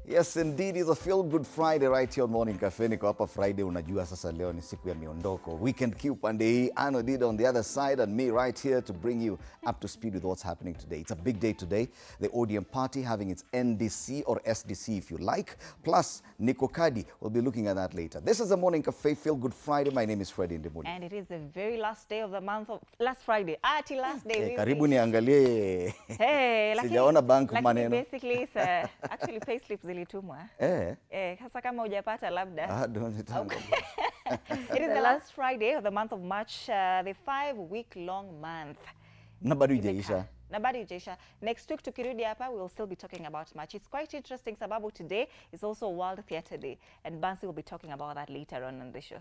Yes, indeed, it's a feel-good Friday right here on Morning Cafe. Niko hapa Friday, unajua sasa leo ni siku ya miondoko. Weekend Q pande hii, Ano did on the other side, and me right here to bring you up to speed with what's happening today. It's a big day today. The ODM party having its NDC or SDC if you like. Plus, Nico Kadi, we'll be looking at that later. This is a Morning Cafe Feel-Good Friday. My name is Freddie Ndimuli. And it is the very last day of the month of last Friday. Last day. Karibu niangalie. Hey, Sijaona bank maneno. Basically it's actually payslips zilitumwa. Hasa kama hujapata labda. Don't it It is the last Friday of the month of March, the 5-week-long month. Na bado haijaisha. Next week tukirudi hapa we'll still be talking about March. It's quite interesting sababu today is also World Theatre Day, and Bansi will be talking about that later on the show.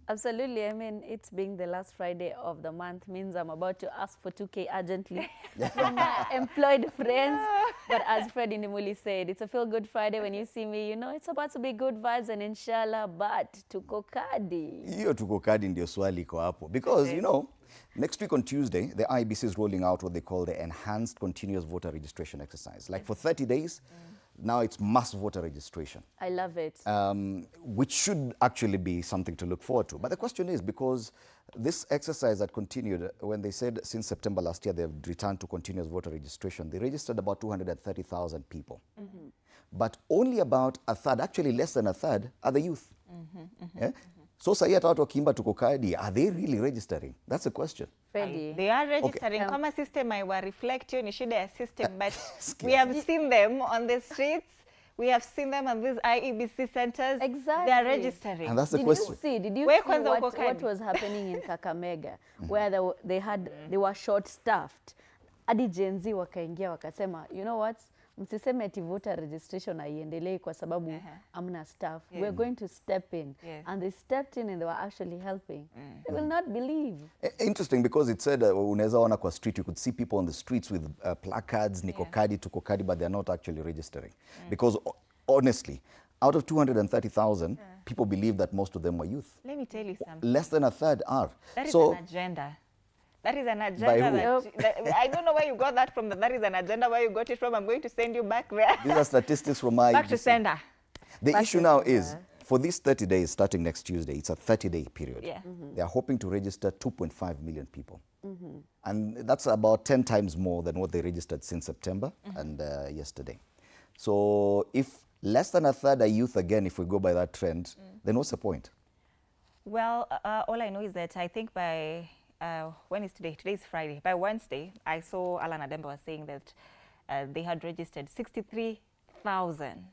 Absolutely. I mean, it's being the last Friday of the month means I'm about to ask for 2K urgently from my employed friends. But as Freddie Ndimuli said, it's a feel-good Friday. When you see me, you know it's about to be good vibes and inshallah, but tuko kadi. Hiyo tuko kadi ndio swali iko hapo. Because, you know, next week on Tuesday, the IBC is rolling out what they call the Enhanced Continuous Voter Registration Exercise. Like for 30 days, now it's mass voter registration. I love it. Which should actually be something to look forward to. But the question is, because this exercise had continued, when they said since September last year they've returned to continuous voter registration, they registered about 230,000 people. But only about a third, actually less than a third, are the youth. Yeah? So sasa hata watu wakimba tuko kadi, are they really registering? That's a question. Freddie. They are registering. Okay. Kama system I will reflect you ni shida ya system, but we have seen them on the streets. We have seen them on these IEBC centers. Exactly. They are registering. And that's the question. Did you Where see what what was happening in Kakamega, where they were short-staffed? Adi Gen Z wakaingia wakasema, you know what? Msiseme ati voter registration haiendelei kwa sababu amna staff. We're going to step in. And they stepped in and they were actually helping. They will not believe. Interesting, because it said unaweza ona kwa street, you could see people on the streets with placards, niko kadi, tuko kadi, but they're not actually registering. Because honestly, out of 230,000, people believe that most of them were youth. Let me tell you something. Less than a third are. That is an agenda. That is an agenda. I don't know where you got that from. That is an agenda. Where you got it from? I'm going to send you back there. These are statistics from my back to sender. The issue now is, for these 30 days, starting next Tuesday, it's a 30-day period. They are hoping to register 2.5 million people. And that's about 10 times more than what they registered since September and yesterday. So if less than a third are youth again, if we go by that trend, then what's the point? Well, all I know is that I think by... when is today? Today is Friday. By Wednesday, I saw Alan Ademba was saying that they had registered 63,000.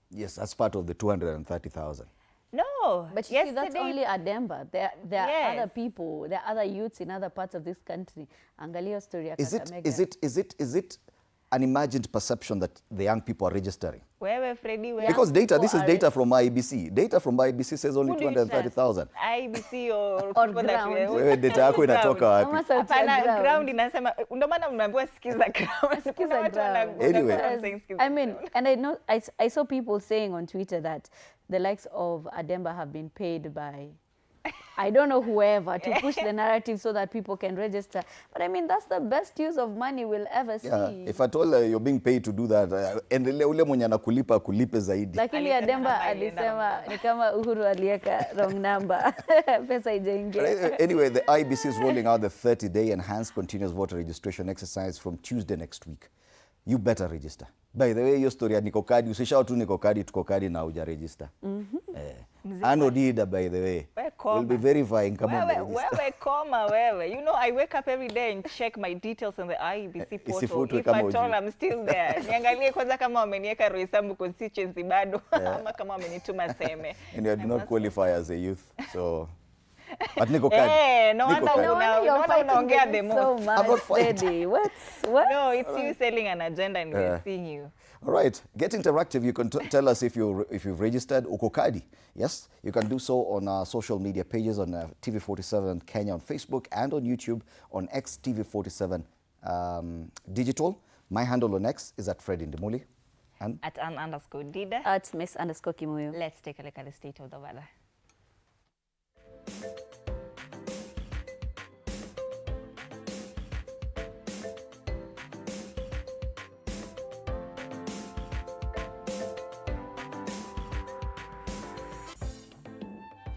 Yes, that's part of the 230,000. No, but you see, that's only Ademba. There are other people, there are other youths in other parts of this country. Angalia story ya Kakamega. Is it an imagined perception that the young people are registering? Where Freddie? Because this is data from IBC. Data from IBC says only 230,000. IBC or ground. Wewe data yako inatoka wapi? Hapana, ground inasema ndio maana mnaambiwa sikiza ground. Anyway, I mean, and I saw people saying on Twitter that the likes of Ademba have been paid by I don't know whoever to push the narrative so that people can register. But I mean, that's the best use of money we'll ever see. If at all you're being paid to do that, endelea ule mwenye anakulipa kulipe zaidi. Lakini Ademba alisema ni kama Uhuru alieka wrong number. Pesa ijaingia. Anyway, the IBC is rolling out the 30-day enhanced continuous voter registration exercise from Tuesday next week. You better register. By the way, your story ya niko kadi, usisahau tu niko kadi, tuko kadi na huja register. Ano dida, by the way. We'll be verifying kama wewe. You know, I wake up every day and check my details on the IEBC portal. If at all I'm still there. Niangalie kwanza kama wameniweka Roysambu constituency bado ama kama wamenituma seme. And you do not qualify as a youth. So but niko kadi. No wonder unaongea the most. I'm not fighting. What? No, it's you selling an agenda and we're seeing you. All right, get interactive. You can tell us if you've registered uko kadi. Yes, you can do so on our social media pages on TV47 Kenya on Facebook and on YouTube on XTV47 Digital. My handle on X is at Freddie Ndimuli. And at @Dida. At Miss_Kimuyu. Let's take a look at the state of the weather.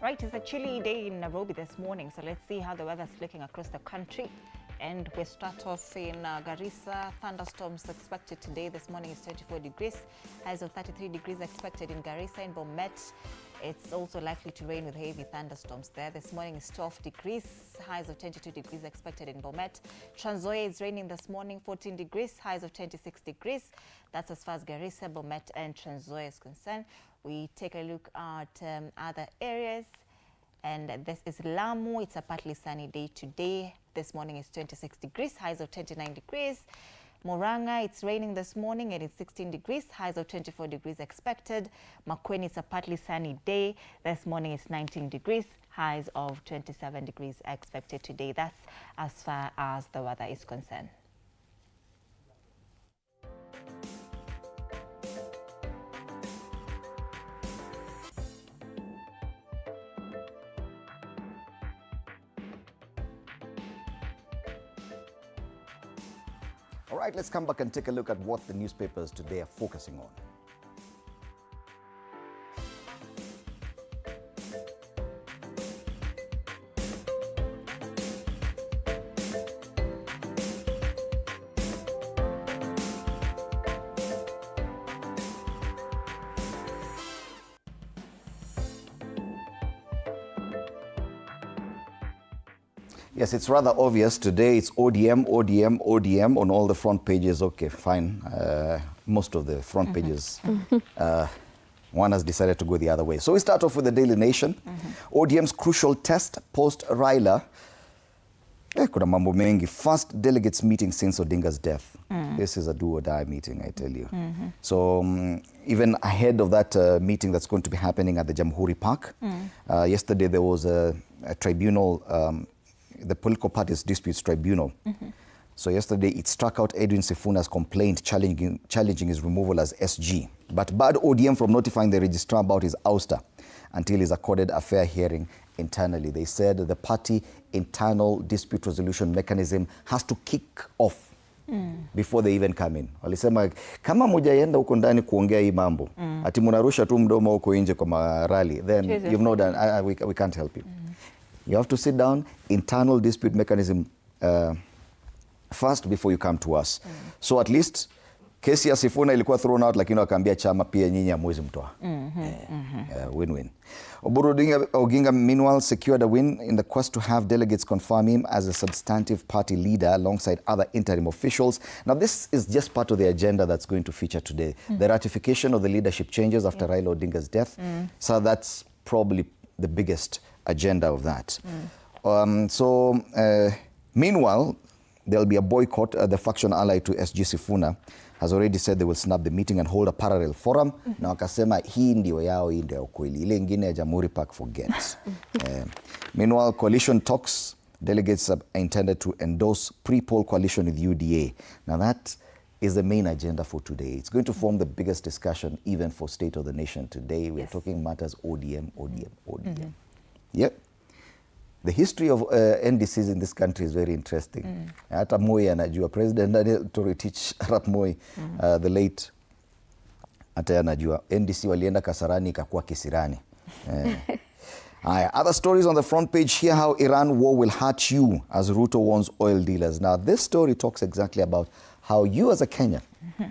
Right, it's a chilly day in Nairobi this morning, so let's see how the weather's looking across the country. And we start off in Garissa. Thunderstorms expected today. This morning is 24 degrees. Highs of 33 degrees expected in Garissa and Bomet. It's also likely to rain with heavy thunderstorms there. This morning is 12 degrees. Highs of 22 degrees expected in Bomet. Trans Nzoia is raining this morning, 14 degrees. Highs of 26 degrees. That's as far as Garissa, Bomet and Trans Nzoia is concerned. We take a look at other areas. And this is Lamu. It's a partly sunny day today. This morning is 26 degrees, highs of 29 degrees. Murang'a, it's raining this morning and it's 16 degrees, highs of 24 degrees expected. Makueni, it's a partly sunny day. This morning is 19 degrees, highs of 27 degrees expected today. That's as far as the weather is concerned. All right, let's come back and take a look at what the newspapers today are focusing on. Yes, it's rather obvious today. It's ODM, ODM, ODM on all the front pages. Okay, fine. Most of the front pages. One has decided to go the other way. So we start off with the Daily Nation. ODM's crucial test post-Raila. Kuna mambo mengi. First delegates meeting since Odinga's death. This is a do or die meeting, I tell you. So even ahead of that meeting that's going to be happening at the Jamhuri Park, yesterday there was a tribunal, the Political Parties Disputes Tribunal. So yesterday it struck out Edwin Sifuna's complaint challenging his removal as SG, but barred ODM from notifying the registrar about his ouster until he's accorded a fair hearing internally. They said the party internal dispute resolution mechanism has to kick off before they even come in. Walisema kama mujaenda huko ndani kuongea hii mambo ati munarusha tu mdomo huko nje kwa marali, then you've not done, we can't help you. You have to sit down, internal dispute mechanism first before you come to us. So at least kesi ya Sifuna ilikuwa thrown out, lakini wakaambia chama pia nyinyi hamwezi mtoa. Win-win. Oburu Oginga meanwhile secured a win in the quest to have delegates confirm him as a substantive party leader alongside other interim officials. Now this is just part of the agenda that's going to feature today. The ratification of the leadership changes after Raila Odinga's death. So that's probably the biggest agenda of that. Meanwhile, there'll be a boycott. The faction allied to SG Sifuna has already said they will snap the meeting and hold a parallel forum. Na wakasema hii ndio yao, hii ndio ukweli. Ile ingine ya Jamhuri Park forget. Meanwhile, coalition talks, delegates are intended to endorse pre-poll coalition with UDA. Now that is the main agenda for today. It's going to form the biggest discussion even for State of the Nation today. We're talking matters ODM, ODM, ODM. Yep. The history of NDCs in this country is very interesting. Hata Moi anajua, President Daniel Toroitich arap Moi, the late, hata anajua, NDC walienda Kasarani ikakuwa Kisirani. Other stories on the front page here, how Iran war will hurt you as Ruto warns oil dealers. Now this story talks exactly about how you as a Kenyan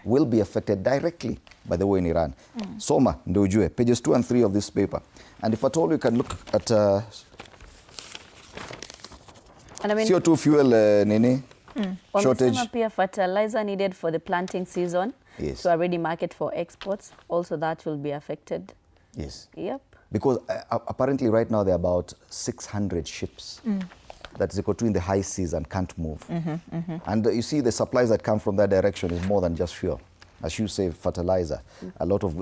will be affected directly by the war in Iran. Soma, ndio ujue, pages 2 and 3 of this paper. And if at all you can look at CO2 fuel shortage. Wamesema pia fertilizer needed for the planting season to a ready market for exports. Also that will be affected. Yes. Yep. Because apparently right now there are about 600 ships that is equal to in the high seas and can't move. And you see the supplies that come from that direction is more than just fuel. As you say, fertilizer, a lot of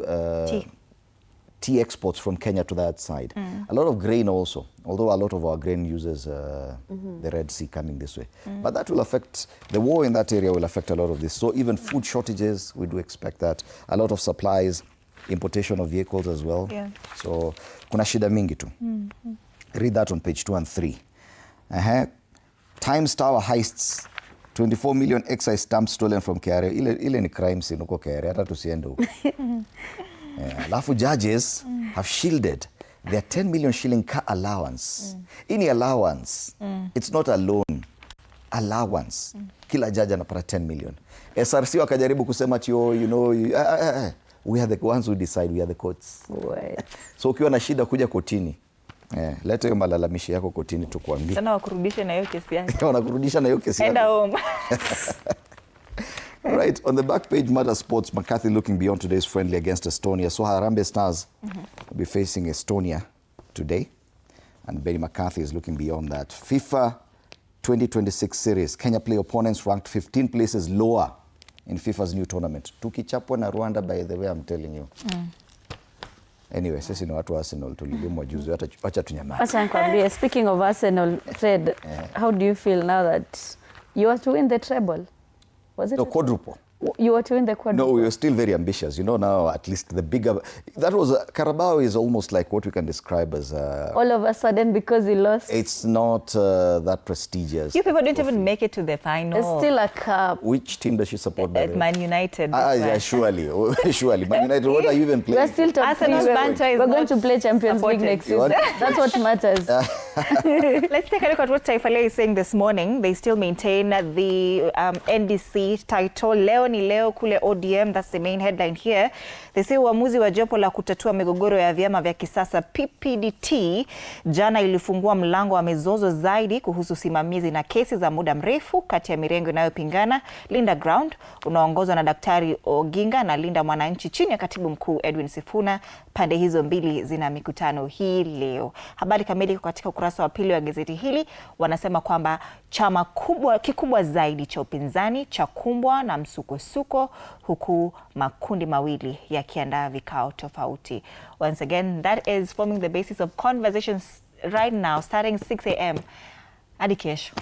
tea exports from Kenya to that side. A lot of grain also, although a lot of our grain uses the Red Sea coming this way. But that will affect, the war in that area will affect a lot of this. So even food shortages, we do expect that. A lot of supplies, importation of vehicles as well. So kuna shida mingi tu. Read that on page 2 and 3. Times Tower heists. 24 million excise stamps stolen from KRA. Ile ni crime scene huko KRA, hata tusiende huko. Alafu judges have shielded their 10 million shilling car allowance. Any allowance, it's not a loan, allowance. Kila jaji anapata 10 million. SRC wakajaribu kusema tio, you know, we are the ones who decide, we are the courts. So ukiwa na shida kuja kotini, leta hiyo malalamishi yako kotini tukuambie. Sana wakurudisha na hiyo kesi yako. Wanakurudisha na hiyo kesi yako. Enda home. Right, on the back page, Mother Sports, McCarthy looking beyond today's friendly against Estonia. So Harambee Stars will be facing Estonia today. And Benny McCarthy is looking beyond that. FIFA 2026 series. Kenya play opponents ranked 15 places lower in FIFA's new tournament. Tukichapwa na Rwanda, by the way, I'm telling you. Anyway, sisi ni watu wa Arsenal, tulilimwa juzi, wacha tunyamaze. Acha nikwambie, speaking of Arsenal, Fred, how do you feel now that you are to win the treble? Was it? No, quadruple. You were to win the quadruple? No, we were still very ambitious. You know, now at least the bigger... That was... Carabao is almost like what we can describe as... all of a sudden, because he lost? It's not that prestigious. You people didn't even make it to the final. It's still a cup. Which team does she support? By Man United. Yeah, surely. Surely. Man United, what are you even playing? We're still top three. We're going to play Champions League next season. That's what matters. Let's take a look at what Taifa Leo is saying this morning. They still maintain the NDC title. Leo ni leo kule ODM. That's the main headline here. They say uamuzi wa jopo la kutatua migogoro ya vyama vya kisasa PPDT jana ilifungua mlango wa mizozo zaidi kuhusu simamizi na kesi za muda mrefu kati ya mirengo inayopingana. Linda Ground unaongozwa na Daktari Oginga na Linda Mwananchi chini ya Katibu Mkuu Edwin Sifuna. Pande hizo mbili zina mikutano hii leo. Habari kamili katika ukurasa wa pili wa gazeti hili. Wanasema kwamba chama kikubwa zaidi cha upinzani cha kumbwa na msukosuko, huku makundi mawili yakiandaa vikao tofauti. Once again, that is forming the basis of conversations right now, starting 6 a.m. hadi kesho.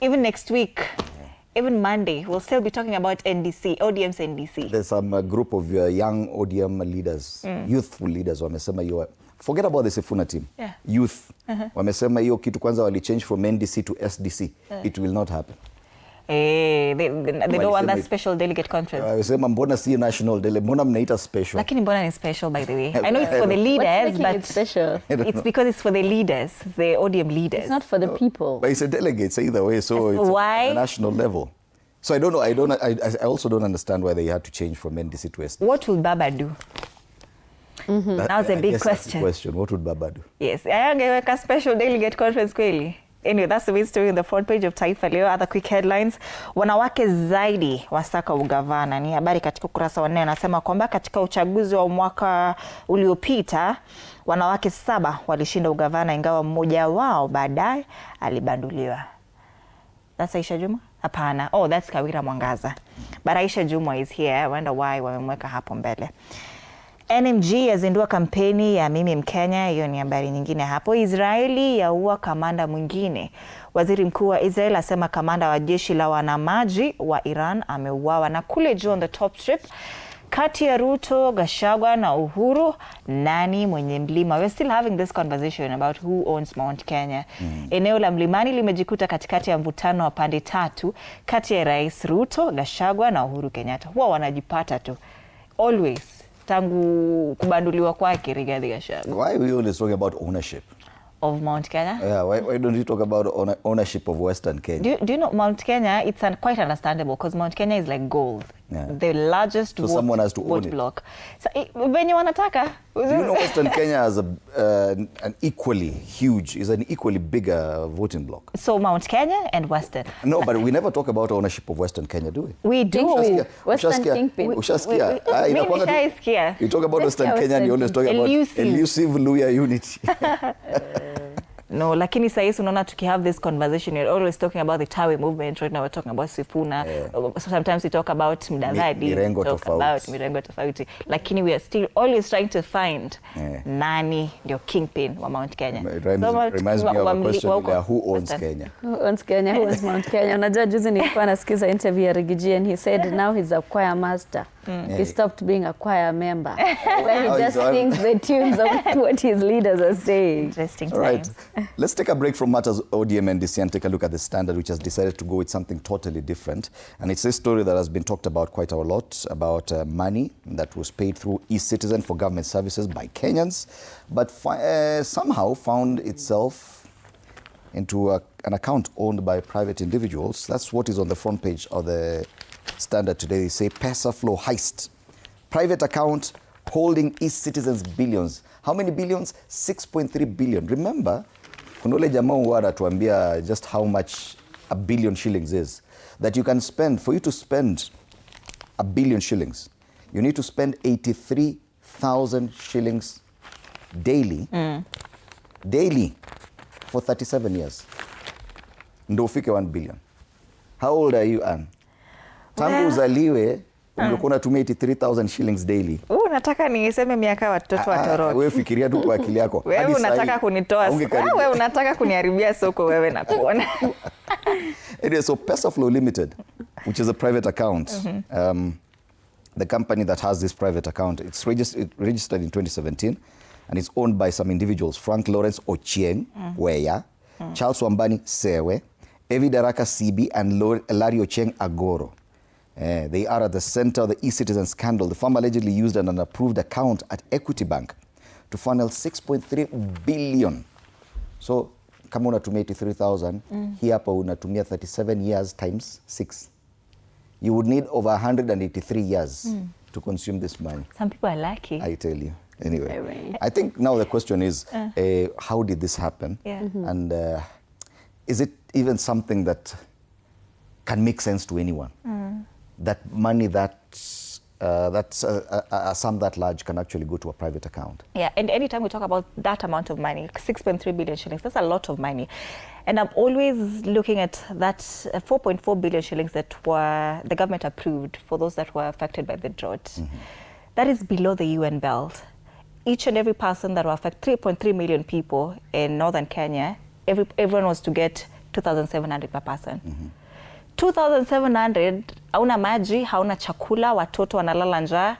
Even next week, even Monday, we'll still be talking about NDC, ODM's NDC. There's some group of young ODM leaders, youthful leaders, wamesema forget about the Sifuna team. Youth. Wamesema hiyo kitu kwanza wali change from NDC to SDC. It will not happen. They don't want that special delegate conference. Wamesema mbona si national delegate, mbona mnaita special? Lakini mbona ni special, by the way? I know it's for the leaders, but it's special? It's because it's for the leaders, the ODM leaders. It's not for the people. But it's a delegate either way, so it's a national level. So I don't know. I also don't understand why they had to change from NDC to SDC. What will Baba do? That's a big question. What would Baba do? Yes, a special delegate conference kweli. Anyway, that's the main story on the front page of Taifa Leo. Other quick headlines. Wanawake zaidi wasaka ugavana. Ni habari katika ukurasa wa 4. Anasema kwamba katika uchaguzi wa mwaka uliopita wanawake 7 walishinda ugavana, ingawa mmoja wao baadaye alibanduliwa. That's Aisha Juma? Hapana. Oh, that's Kawira Mwangaza. But Aisha Juma is here. I wonder why wamemweka hapo mbele. NMG yazindua kampeni ya Mimi Mkenya. Hiyo ni habari nyingine hapo. Israeli yaua kamanda mwingine. Waziri Mkuu wa Israel asema kamanda wa jeshi la wanamaji wa Iran ameuawa. Na kule juu on the top strip, kati ya Ruto, Gachagua na Uhuru, nani mwenye mlima? We're still having this conversation about who owns Mount Kenya. Eneo la mlimani limejikuta katikati ya mvutano wa pande tatu kati ya Rais Ruto, Gachagua na Uhuru Kenyatta. Huwa wanajipata tu. Always. Tangu kubanduliwa kwake Rigathi Gachagua. Why are we always talking about ownership of Mount Kenya? Yeah, why don't you talk about ownership of Western Kenya? Do you know Mount Kenya? It's quite understandable because Mount Kenya is like gold. The largest someone has to own it. block. So when you wanataka. Do you know Western Kenya has an equally huge, is an equally bigger voting block? So Mount Kenya and Western. No, but we never talk about ownership of Western Kenya, do we? We do. Western Kingpin. Ushasikia. You talk about Western Kenya and you always talk about elusive Luya unity. No, lakini sasa unaona have this conversation, you're always talking about the Tawe movement. Right now we're talking about Sifuna. Sometimes we talk about Mdavadi, mirengo tofauti. Lakini we are still always trying to find nani ndio kingpin wa Mount Kenya. It reminds me of a question who owns Kenya? Who owns Kenya? Who owns Mount Kenya? Unajua juzi nilikuwa nasikiza interview ya Rigiji and he said now he's a choir master. He stopped being a choir member, where he just sings the tunes of what his leaders are saying. Interesting. All right. Let's take a break from matters ODM and NDC and take a look at the Standard, which has decided to go with something totally different. And it's a story that has been talked about quite a lot, about money that was paid through eCitizen for government services by Kenyans, but somehow found itself into an account owned by private individuals. That's what is on the front page of the Standard today. They say Pesaflow heist. Private account holding eCitizen's billions. How many billions? 6.3 billion. Remember, kuna ule jamaa huwa anatuambia just how much a billion shillings is. That you can spend, for you to spend a billion shillings, you need to spend 83,000 shillings daily. Daily. For 37 years. Ndo ufike 1 billion. How old are you, Anne? Tangu uzaliwe, ungekuwa unatumia 83,000 shillings daily. Unataka niseme miaka watoto watoroke. Wewe fikiria tu kwa akili yako. Wewe unataka kunitoa. Wewe unataka kuniharibia soko wewe na kuona. Anyway, so Pesaflow Limited, which is a private account, the company that has this private account, it's registered in 2017. And it's owned by some individuals, Frank Lawrence Ochieng, Weya, Charles Wambani Sewe, Evi Daraka CB, and Larry Ochieng Agoro. They are at the center of the eCitizen scandal. The firm allegedly used an unapproved account at Equity Bank to funnel 6.3 billion. So, kama unatumia 83,000, hii hapa unatumia 37 years times 6. You would need over 183 years to consume this money. Some people are lucky. I tell you. Anyway, I think now the question is, how did this happen? Yeah. And is it even something that can make sense to anyone? That money that's a sum that large can actually go to a private account? Yeah, and anytime we talk about that amount of money, 6.3 billion shillings, that's a lot of money. And I'm always looking at that 4.4 billion shillings that were the government approved for those that were affected by the drought. That is below the UN belt. Each and every person that will affect 3.3 million people in northern Kenya, everyone was to get 2,700 per person. 2,700, hauna maji, hauna chakula, watoto wanalala njaa.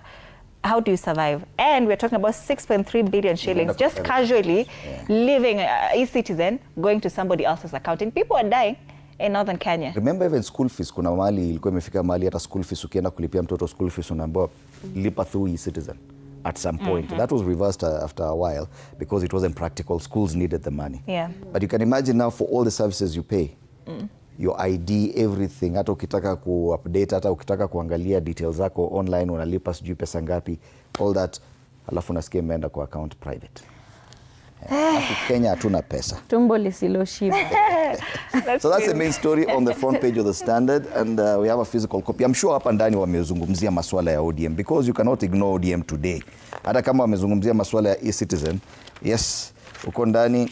How do you survive? And we're talking about 6.3 billion shillings, just casually leaving eCitizen, going to somebody else's account. And people are dying in northern Kenya. Remember even school fees, kuna mali ilikuwa imefika mali hata school fees ukienda kulipia mtoto school fees unaambiwa lipa through eCitizen. At some point. That was reversed after a while because it wasn't practical. Schools needed the money. Yeah. But you can imagine now for all the services you pay, your ID, everything, hata ukitaka ku-update, hata ukitaka kuangalia details zako online, unalipa sijui pesa ngapi, all that, alafu nasikia imeenda kwa account private. Alafu Kenya hatuna pesa. Tumbo lisiloshiba. So that's the main story on the front page of the Standard, and we have a physical copy. I'm sure hapa ndani wamezungumzia maswala ya ODM because you cannot ignore ODM today. Hata kama wamezungumzia maswala ya eCitizen, yes, uko ndani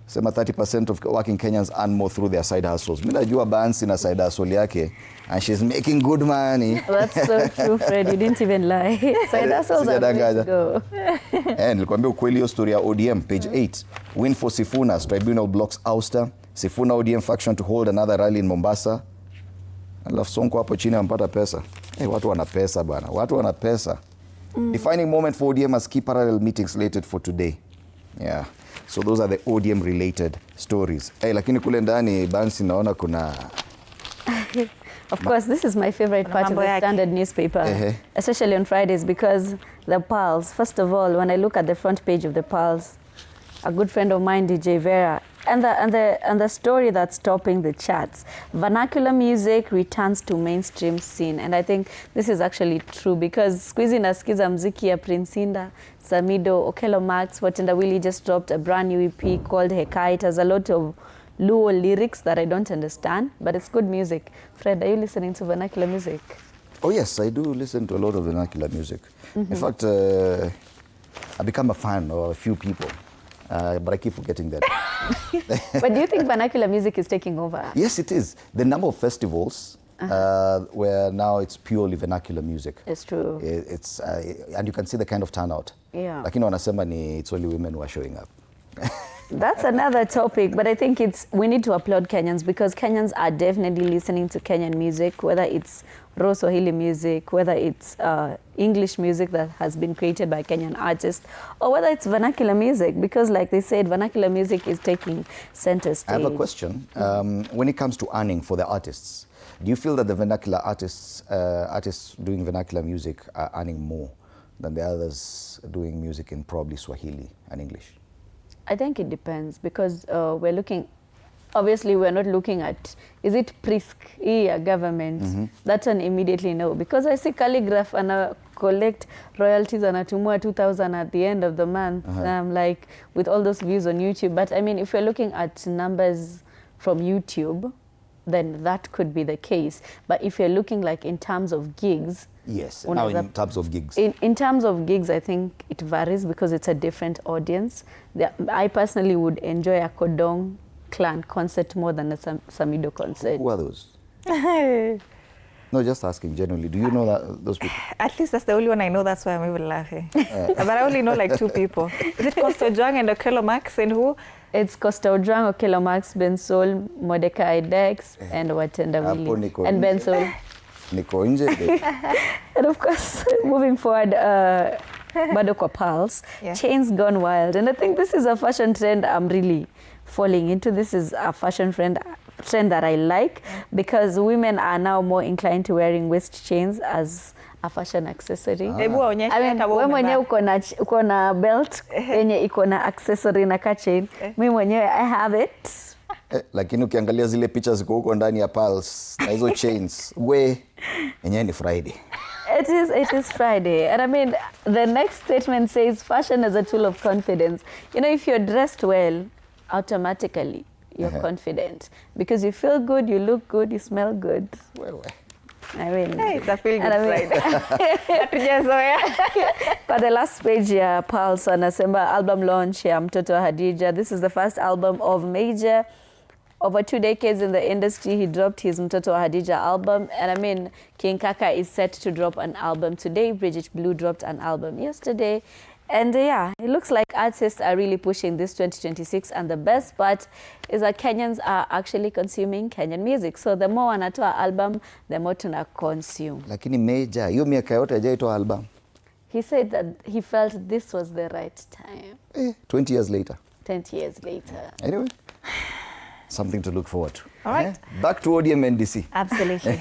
sema 30% of working Kenyans earn more through their side hustles. Mimi najua Bansi na side hustle yake and she's making good money. That's so true, Fred. You didn't even lie. Side hustles are good to go. Nilikwambia ukweli hiyo story ya ODM, page 8. Win for Sifuna's tribunal blocks ouster. Sifuna ODM faction to hold another rally in Mombasa. Alafu Sonko hapo chini ampata pesa. Watu wana pesa bwana. Watu wana pesa. Defining moment for ODM as key parallel meetings slated for today. Yeah. So those are the ODM related stories. Lakini kule ndani Bansi naona kuna Of course, this is my favorite part of the Standard newspaper, especially on Fridays, because the Pulse, first of all, when I look at the front page of the Pulse, a good friend of mine, DJ Vera, and the story that's topping the charts, vernacular music returns to mainstream scene. And I think this is actually true because squeezy nasikiza mziki ya Prince Inda, Samido, Okello Max, Watenda Willie just dropped a brand new EP called Hekai. It has a lot of Luo lyrics that I don't understand, but it's good music. Fred, are you listening to vernacular music? Oh yes, I do listen to a lot of vernacular music. In fact, I become a fan of a few people, but I keep forgetting that. But do you think vernacular music is taking over? Yes, it is. The number of festivals where now it's purely vernacular music. It's true. It's and you can see the kind of turnout. Yeah. Lakini wanasema ni it's only women who are showing up. That's another topic, but I think we need to applaud Kenyans because Kenyans are definitely listening to Kenyan music, whether it's raw Swahili music, whether it's English music that has been created by Kenyan artists, or whether it's vernacular music, because like they said, vernacular music is taking center stage. I have a question. When it comes to earning for the artists, do you feel that the vernacular artists doing vernacular music are earning more than the others doing music in probably Swahili and English? I think it depends because we're looking, obviously we're not looking at, is it Prisk, government? That's an immediately no. Because I see Calligraph and collect royalties and atumua 2,000 at the end of the month. Like with all those views on YouTube. But I mean, if we're looking at numbers from YouTube, then that could be the case. But if you're looking like in terms of gigs, yes, now in terms of gigs. In terms of gigs, I think it varies because it's a different audience. I personally would enjoy a Kodong clan concert more than a Samido concert. Who are those? No, just asking generally. Do you know those people? At least that's the only one I know. That's why I'm even laughing. But I only know like 2 people. Is it Costa Ojwang and Okello Max and who? It's Costa Ojwang, Okello Max, Bensol, Mordecai Dex, and Watenda Willie. And Bensol. Nico Inje. And of course, moving forward, Bado kwa Pulse, Chains Gone Wild. And I think this is a fashion trend I'm really falling into. This is a fashion trend that I like because women are now more inclined to wearing waist chains as a fashion accessory. I mean, wewe mwenyewe uko na belt yenye iko na accessory na ka chain. Mimi mwenyewe I have it. Lakini ukiangalia zile picha ziko huko ndani ya Pulse na hizo chains, yenyewe ni Friday. It is Friday. And I mean, the next statement says fashion is a tool of confidence. You know, if you're dressed well, automatically you're confident because you feel good, you look good, you smell good. I mean, it's a feel good Friday. But the last page here, Pulse anasema album launch ya Mtoto wa Hadija. This is the first album of Major. Over 2 decades in the industry, he dropped his Mtoto wa Hadija album. And I mean, King Kaka is set to drop an album today. Bridget Blue dropped an album yesterday. And yeah, it looks like artists are really pushing this 2026. And the best part is that Kenyans are actually consuming Kenyan music. So the more wanatoa album, the more tuna consume. Lakini Major, hiyo miaka yote hajaitoa album. He said that he felt this was the right time. 20 years later. 20 years later. Anyway, something to look forward to. All right. Back to ODM NDC. Absolutely.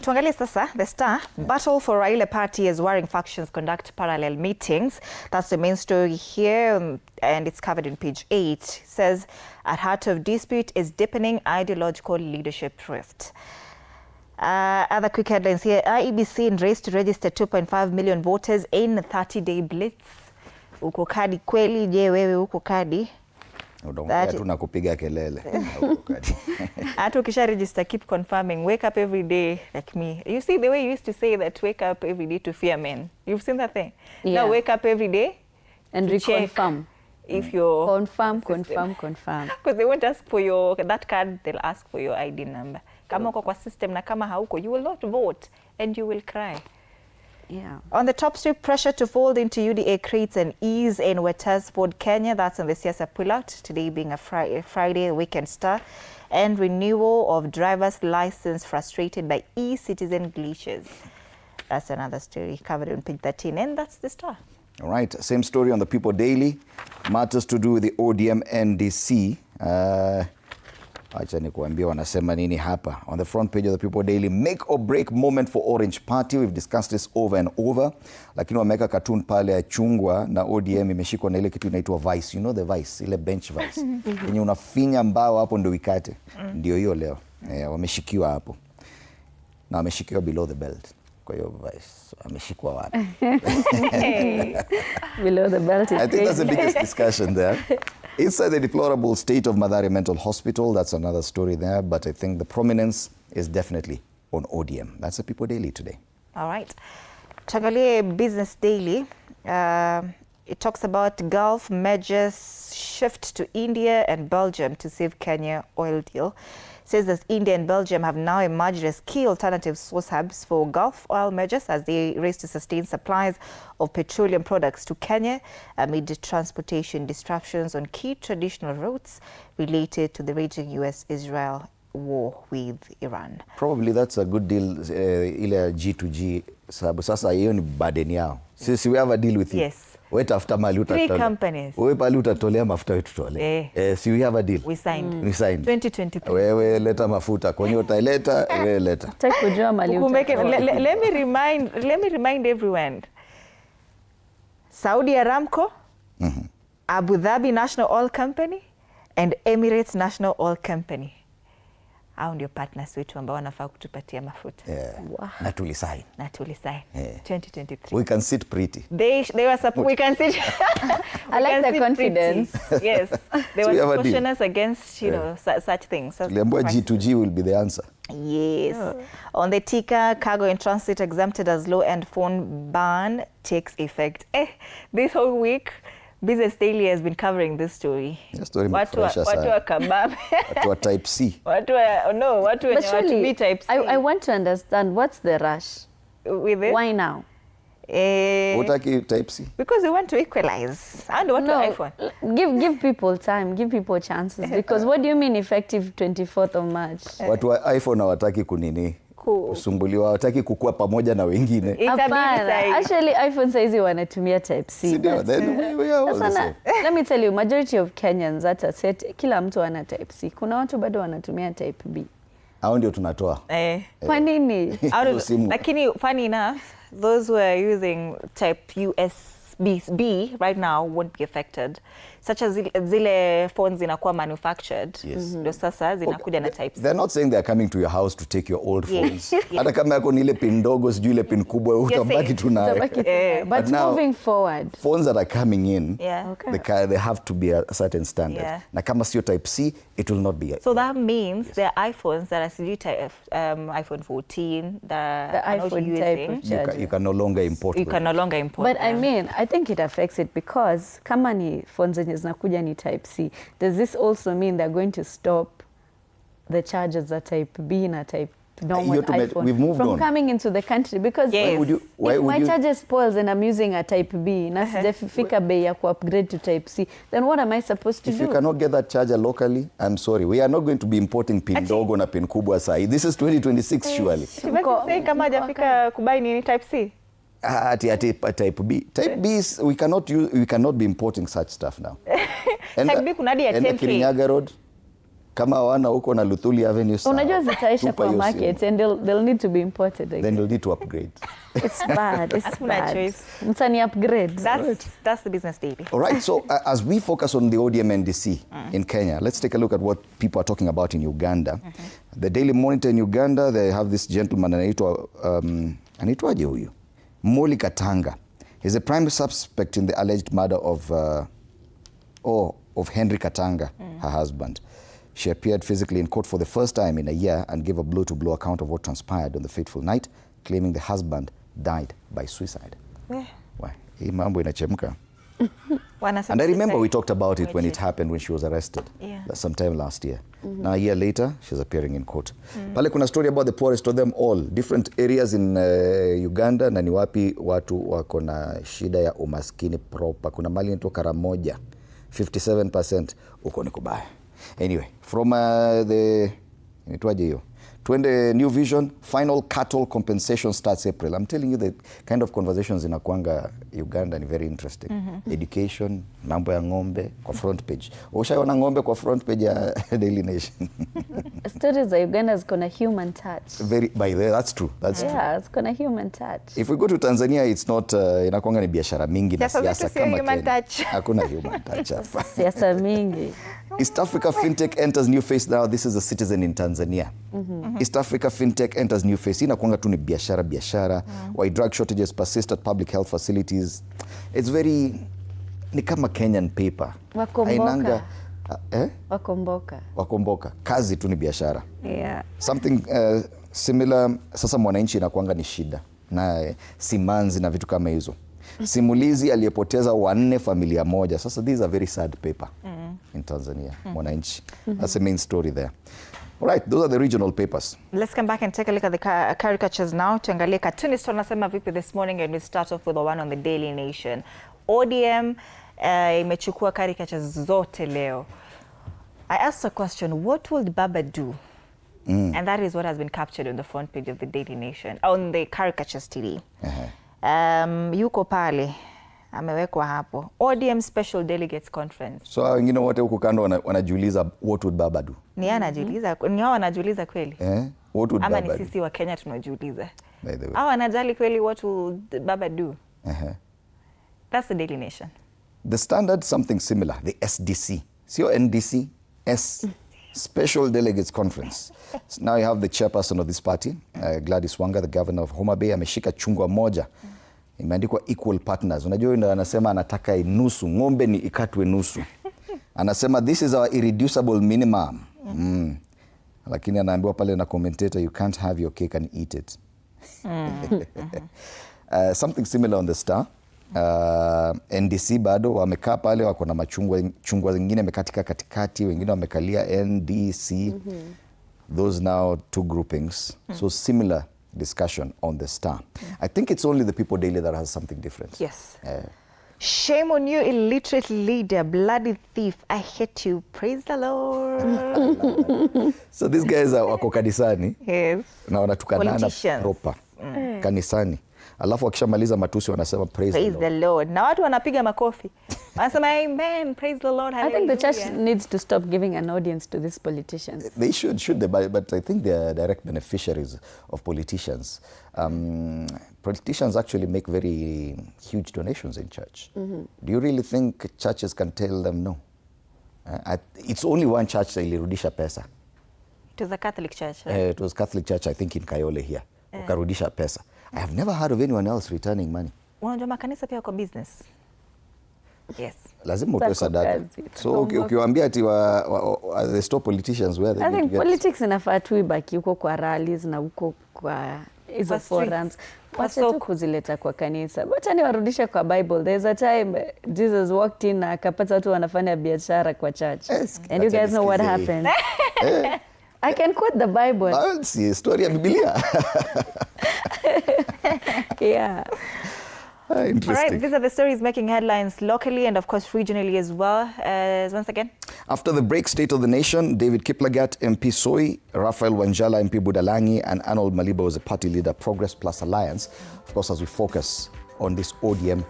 Tuangalie sasa, the Star, battle for Raila party as warring factions conduct parallel meetings. That's the main story here, and it's covered in page 8. It says, at heart of dispute is deepening ideological leadership rift. Other quick headlines here. IEBC in race to register 2.5 million voters in a 30-day blitz. Uko kadi kweli? Je, wewe uko kadi? Tunakupiga kelele. Hata ukisha register, keep confirming. Wake up every day like me. You see the way you used to say that, wake up every day to fear men. You've seen that thing? Yeah. Now wake up every day and reconfirm. If you're confirm. Because they won't ask for that card, they'll ask for your ID number. Kama uko kwa system na kama hauko, you will not vote and you will cry. Yeah. On the top strip, pressure to fold into UDA creates an ease in Wetasport, Kenya. That's on the Siasa pullout. Today being a Friday, weekend Star. And renewal of driver's license frustrated by e-citizen glitches. That's another story covered on page 13. And that's the Star. All right. Same story on the People Daily. Matters to do with the ODM NDC. Acha nikuambia wanasema nini hapa. On the front page of the People Daily, make or break moment for Orange Party. We've discussed this over and over. Lakini wameka cartoon pale ya chungwa na ODM imeshikwa na ile kitu inaitwa vice. You know the vice, ile bench vice. Yenye unafinya mbao hapo ndio ikate. Ndio hiyo leo. Wameshikiwa hapo. Na wameshikiwa below the belt. Kwa hiyo vice, wameshikwa wapi? Below the belt is I think that's the biggest discussion there. Inside the deplorable state of Mathare Mental Hospital, that's another story there, but I think the prominence is definitely on ODM. That's the People Daily today. All right. Tuangalie Business Daily. It talks about Gulf measures shift to India and Belgium to save Kenya oil deal. says that India and Belgium have now emerged as key alternative source hubs for Gulf oil majors as they race to sustain supplies of petroleum products to Kenya amid transportation disruptions on key traditional routes related to the raging US-Israel war with Iran. Probably that's a good deal, ile G2G, sababu sasa hiyo ni burden yao. Sisi we have a deal with you. Yes. Wewe tafuta mali utatolea. 3 companies. Wewe pale utatolea mafuta wetu tutolea. Si we have a deal. We signed. We signed. 2023. Wewe leta mafuta, kwenye utaleta, wewe leta. Take kujua mali utatolea. Let me remind everyone. Saudi Aramco, Abu Dhabi National Oil Company and Emirates National Oil Company. Hao ndio partners wetu ambao wanafaa kutupatia mafuta. Wow. Na tulisign. 2023. We can sit pretty. They were we can sit. I like the confidence. Yes. They were pushing us against, you know, such things. Tuliambiwa G2G will be the answer. Yes. On the ticker, cargo in transit exempted as low-end phone ban takes effect. This whole week, Business Daily has been covering this story. Story watu wa kabambe. Watu wa type C. Watu wenye watu B type C. I want to understand what's the rush? With it? Why now? Utaki type C? Because we want to equalize. And what to iPhone? Give people time, give people chances. Because what do you mean effective 24th of March? Watu wa iPhone hawataki kunini? Kusumbuliwa, hawataki kukua pamoja na wengine. Actually, iPhone saizi wanatumia type C. Then we are all the same. Let me tell you, majority of Kenyans hata set kila mtu ana type C. Kuna watu bado wanatumia type B. Hao ndio tunatoa. Kwa nini? Lakini funny enough, those who are using type USB-B right now won't be affected. Such as zile phones zinakuwa manufactured. Ndio sasa zinakuja na type C. They're not saying they're coming to your house to take your old phones. Hata kama yako ni ile pin ndogo, sijui ile pin kubwa, utabaki tunayo. But moving forward, phones that are coming in, they have to be a certain standard. Na kama sio type C, it will not be. So that means there are iPhones that are sijui iPhone 14 that are not using. You can no longer import. You can no longer import. But I mean, I think it affects it because kama ni phones zenye zinakuja ni type C, does this also mean they're going to stop the chargers at type B na type normal iPhone from coming into the country? Because if my charger spoils and I'm using a type B na sijafika bei ya ku-upgrade to type C, then what am I supposed to do? If you cannot get that charger locally, I'm sorry. We are not going to be importing pin ndogo na pin kubwa sahi. This is 2026 surely. Say kama hajafika kubai nini type C? Type B. Type B is, we cannot be importing such stuff now. Type B kuna hadi ya 10K. Kirinyaga Road, kama wana huko na Luthuli Avenue. Unajua zitaisha kwa market and they'll need to be imported again. Then you'll need to upgrade. It's bad. It's bad. Choice. Mtani upgrade. That's the Business Daily. All right. So as we focus on the ODM NDC in Kenya, let's take a look at what people are talking about in Uganda. The Daily Monitor in Uganda, they have this gentleman anaitwaje huyu? Moli Katanga. He's a prime suspect in the alleged murder of Henry Katanga, her husband. She appeared physically in court for the first time in a year and gave a blow-to-blow account of what transpired on the fateful night, claiming the husband died by suicide. Why? Hii mambo inachemka. And I remember we talked about it when it happened, when she was arrested sometime last year. Now a year later, she's appearing in court. Pale kuna story about the poorest of them all. Different areas in Uganda na ni wapi watu wako na shida ya umaskini proper. Kuna mali inaitwa Karamoja, 57% uko ni kubaya. Anyway, from inaitwaje hiyo? Twende New Vision, final cattle compensation starts April. I'm telling you, the kind of conversations inakuanga Uganda ni very interesting. Education, mambo ya ng'ombe kwa front page. Ushaona ng'ombe kwa front page ya Daily Nation. Stories za Uganda ziko na human touch. That's true. That's true. Yeah, ziko na human touch. If we go to Tanzania, it's not inakuanga ni biashara mingi na siasa kama Kenya. Hakuna human touch hapa. Siasa mingi. East Africa FinTech enters new phase now. This is a citizen in Tanzania. East Africa FinTech enters new phase. Inakuanga tu ni biashara. Why drug shortages persist at public health facilities. It's very, ni kama Kenyan paper. Wakomboka. Wakomboka. Kazi tu ni biashara. Yeah. Something similar, sasa mwananchi inakuanga ni shida. Na simanzi na vitu kama hizo. Simulizi aliyepoteza 4 familia moja. Sasa these are very sad paper in Tanzania, mwananchi. That's the main story there. All right, those are the regional papers. Let's come back and take a look at the caricatures now. Tuangalie cartoonist wanasema vipi this morning, and we start off with the one on the Daily Nation. ODM imechukua caricatures zote leo. I asked a question, what would Baba do? And that is what has been captured on the front page of the Daily Nation, on the caricatures today. Yuko pale, amewekwa hapo. ODM Special Delegates Conference. So wengine wote huko kando wanajiuliza what would Baba do? Ni anajiuliza, ni hao wanajiuliza kweli? What would Ama Baba ni sisi wa Kenya tunajiuliza? By the way. Hao wanajali kweli what would Baba do? That's the Daily Nation. The Standard, something similar, the SDC. Sio NDCS, Special Delegates Conference. So now you have the chairperson of this party, Gladys Wanga, the governor of Homa Bay, ameshika chungwa moja. Imeandikwa equal partners. Unajua ndio anasema anataka nusu, ng'ombe ni ikatwe nusu. Anasema this is our irreducible minimum. Lakini anaambiwa pale na commentator, you can't have your cake and eat it. Something similar on the Star. NDC bado wamekaa pale, wako na chungwa zingine mekatika katikati, wengine wamekalia NDC. Those now two groupings. So similar discussion on the Star. I think it's only the People Daily that has something different. Yes. Shame on you, illiterate leader, bloody thief. I hate you. Praise the Lord. So these guys wako kanisani. Yes. Na wanatukanana proper. Kanisani. Alafu wakishamaliza matusi wanasema praise the Lord. Na watu wanapiga makofi. Wanasema amen, praise the Lord, hallelujah. I think the church needs to stop giving an audience to these politicians. They should they? But I think they are direct beneficiaries of politicians. Politicians actually make very huge donations in church. Do you really think churches can tell them no? It's only one church that ilirudisha pesa. It was a Catholic church, right? It was Catholic church, I think in Kayole here. Wakarudisha pesa. I have never heard of anyone else returning money. Unajua makanisa pia kwa business. Yes. Lazima utoe sadaka. So ukiwaambia ati they stop politicians where they I think politics inafaa tu ibaki huko kwa rallies na huko kwa hizo forums. Wacha tu kuzileta kwa kanisa. Wacha ni warudishe kwa Bible. There's a time Jesus walked in na akapata watu wanafanya biashara kwa church. And you guys know what happened. I can quote the Bible. See, story ya Biblia. Yeah. Interesting. All right, these are the stories making headlines locally and of course regionally as well. Once again. After the break, State of the Nation, David Kiplagat, MP Soy, Raphael Wanjala, MP Budalangi, and Arnold Maliba was a party leader, Progress Plus Alliance. Of course, as we focus on this ODM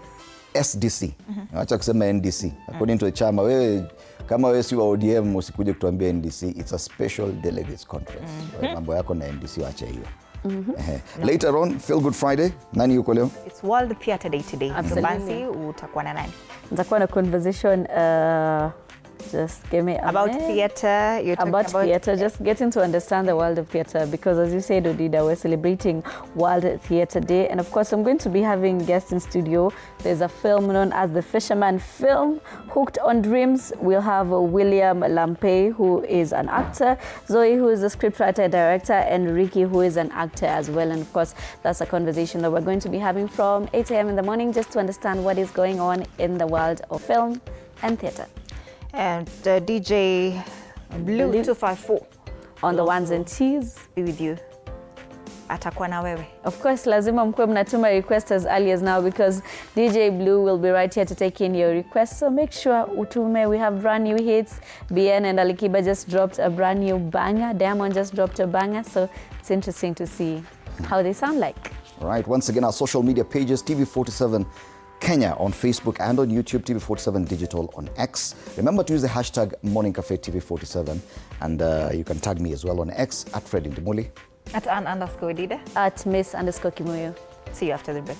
SDC. Acha kusema NDC. According to the chama, kama wewe si wa ODM usikuje kutuambia NDC. It's a special delegates conference. Mambo yako na NDC wacha hiyo. Later on, Feel Good Friday. Nani yuko leo? It's World Theatre Day today. Absolutely. Utakuwa na nani? Nitakuwa na conversation just give me about theatre. You're about theatre, just getting to understand the world of theatre, because as you said, Odida, we're celebrating World Theatre Day, and of course I'm going to be having guests in studio. There's a film known as The Fisherman Film, Hooked on Dreams. We'll have William Lampe, who is an actor, Zoe, who is a scriptwriter director, and Ricky, who is an actor as well. And of course that's a conversation that we're going to be having from 8 a.m. in the morning, just to understand what is going on in the world of film and theatre. And DJ Blue 254 on the ones and twos. Be with you. Atakuwa na wewe. Of course, lazima mkuwe mnatuma request as early as now, because DJ Blue will be right here to take in your requests. So make sure utume. We have brand new hits. BN and Alikiba just dropped a brand new banger. Diamond just dropped a banger. So it's interesting to see how they sound like. All right. Once again, our social media pages, TV47 Kenya on Facebook and on YouTube, TV47 Digital on X. Remember to use the hashtag Morning Cafe TV47, and you can tag me as well on X at Fred Indimuli. At Ann_Odida. At Miss_Kimuyo. See you after the break.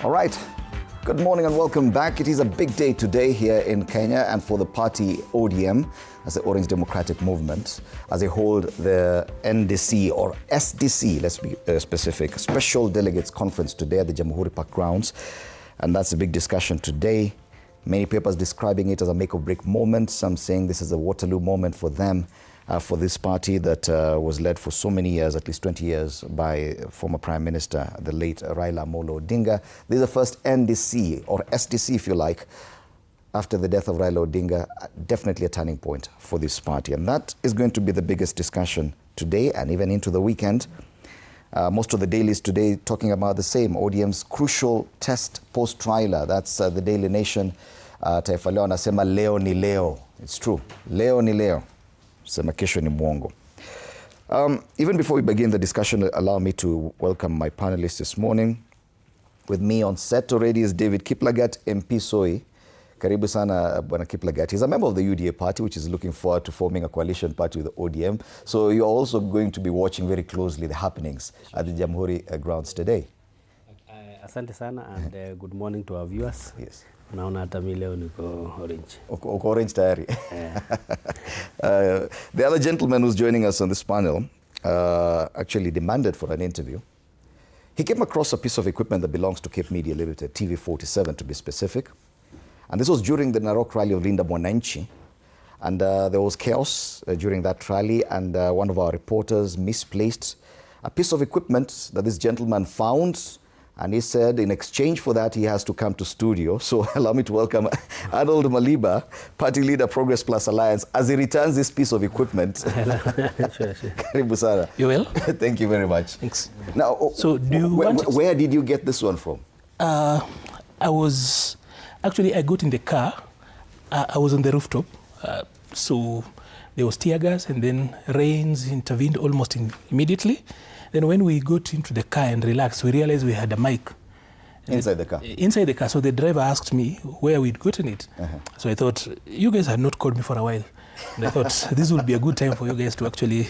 All right. Good morning and welcome back. It is a big day today here in Kenya and for the party ODM, as the Orange Democratic Movement, as they hold the NDC or SDC, let's be specific, Special Delegates Conference today at the Jamhuri Park grounds. And that's a big discussion today. Many papers describing it as a make or break moment. Some saying this is a Waterloo moment for them, for this party that was led for so many years, at least 20 years, by former Prime Minister, the late Raila Amolo Odinga. This is the first NDC, or SDC if you like, after the death of Raila Odinga. Definitely a turning point for this party. And that is going to be the biggest discussion today and even into the weekend. Most of the dailies today talking about the same, ODM's crucial test post-trialer. That's the Daily Nation. Taifa Leo anasema leo ni leo. It's true. Leo ni leo. Sema kesho ni mwongo. Even before we begin the discussion, allow me to welcome my panelists this morning. With me on set already is David Kiplagat, MP Soi. Karibu sana, Bwana Kiplagat. He's a member of the UDA party, which is looking forward to forming a coalition party with the ODM. So you're also going to be watching very closely the happenings at the Jamhuri grounds today. Asante sana and good morning to our viewers. Yes. Naona hata mimi leo niko orange. Uko orange tayari. The other gentleman who's joining us on this panel actually demanded for an interview. He came across a piece of equipment that belongs to Cape Media Limited, TV47 to be specific. And this was during the Narok rally of Linda Mwananchi. And there was chaos during that rally, and one of our reporters misplaced a piece of equipment that this gentleman found. And he said in exchange for that, he has to come to studio. So allow me to welcome Arnold Maliba, party leader, Progress Plus Alliance, as he returns this piece of equipment. Sure. Karibu sana. You will? Thank you very much. Thanks. Now, So do you where did you get this one from? I got in the car. I was on the rooftop. So there was tear gas, and then rains intervened almost immediately. Then when we got into the car and relaxed, we realized we had a mic. Inside the car? Inside the car. So the driver asked me where we'd gotten it. So I thought, you guys had not called me for a while. And I thought, this would be a good time for you guys to actually...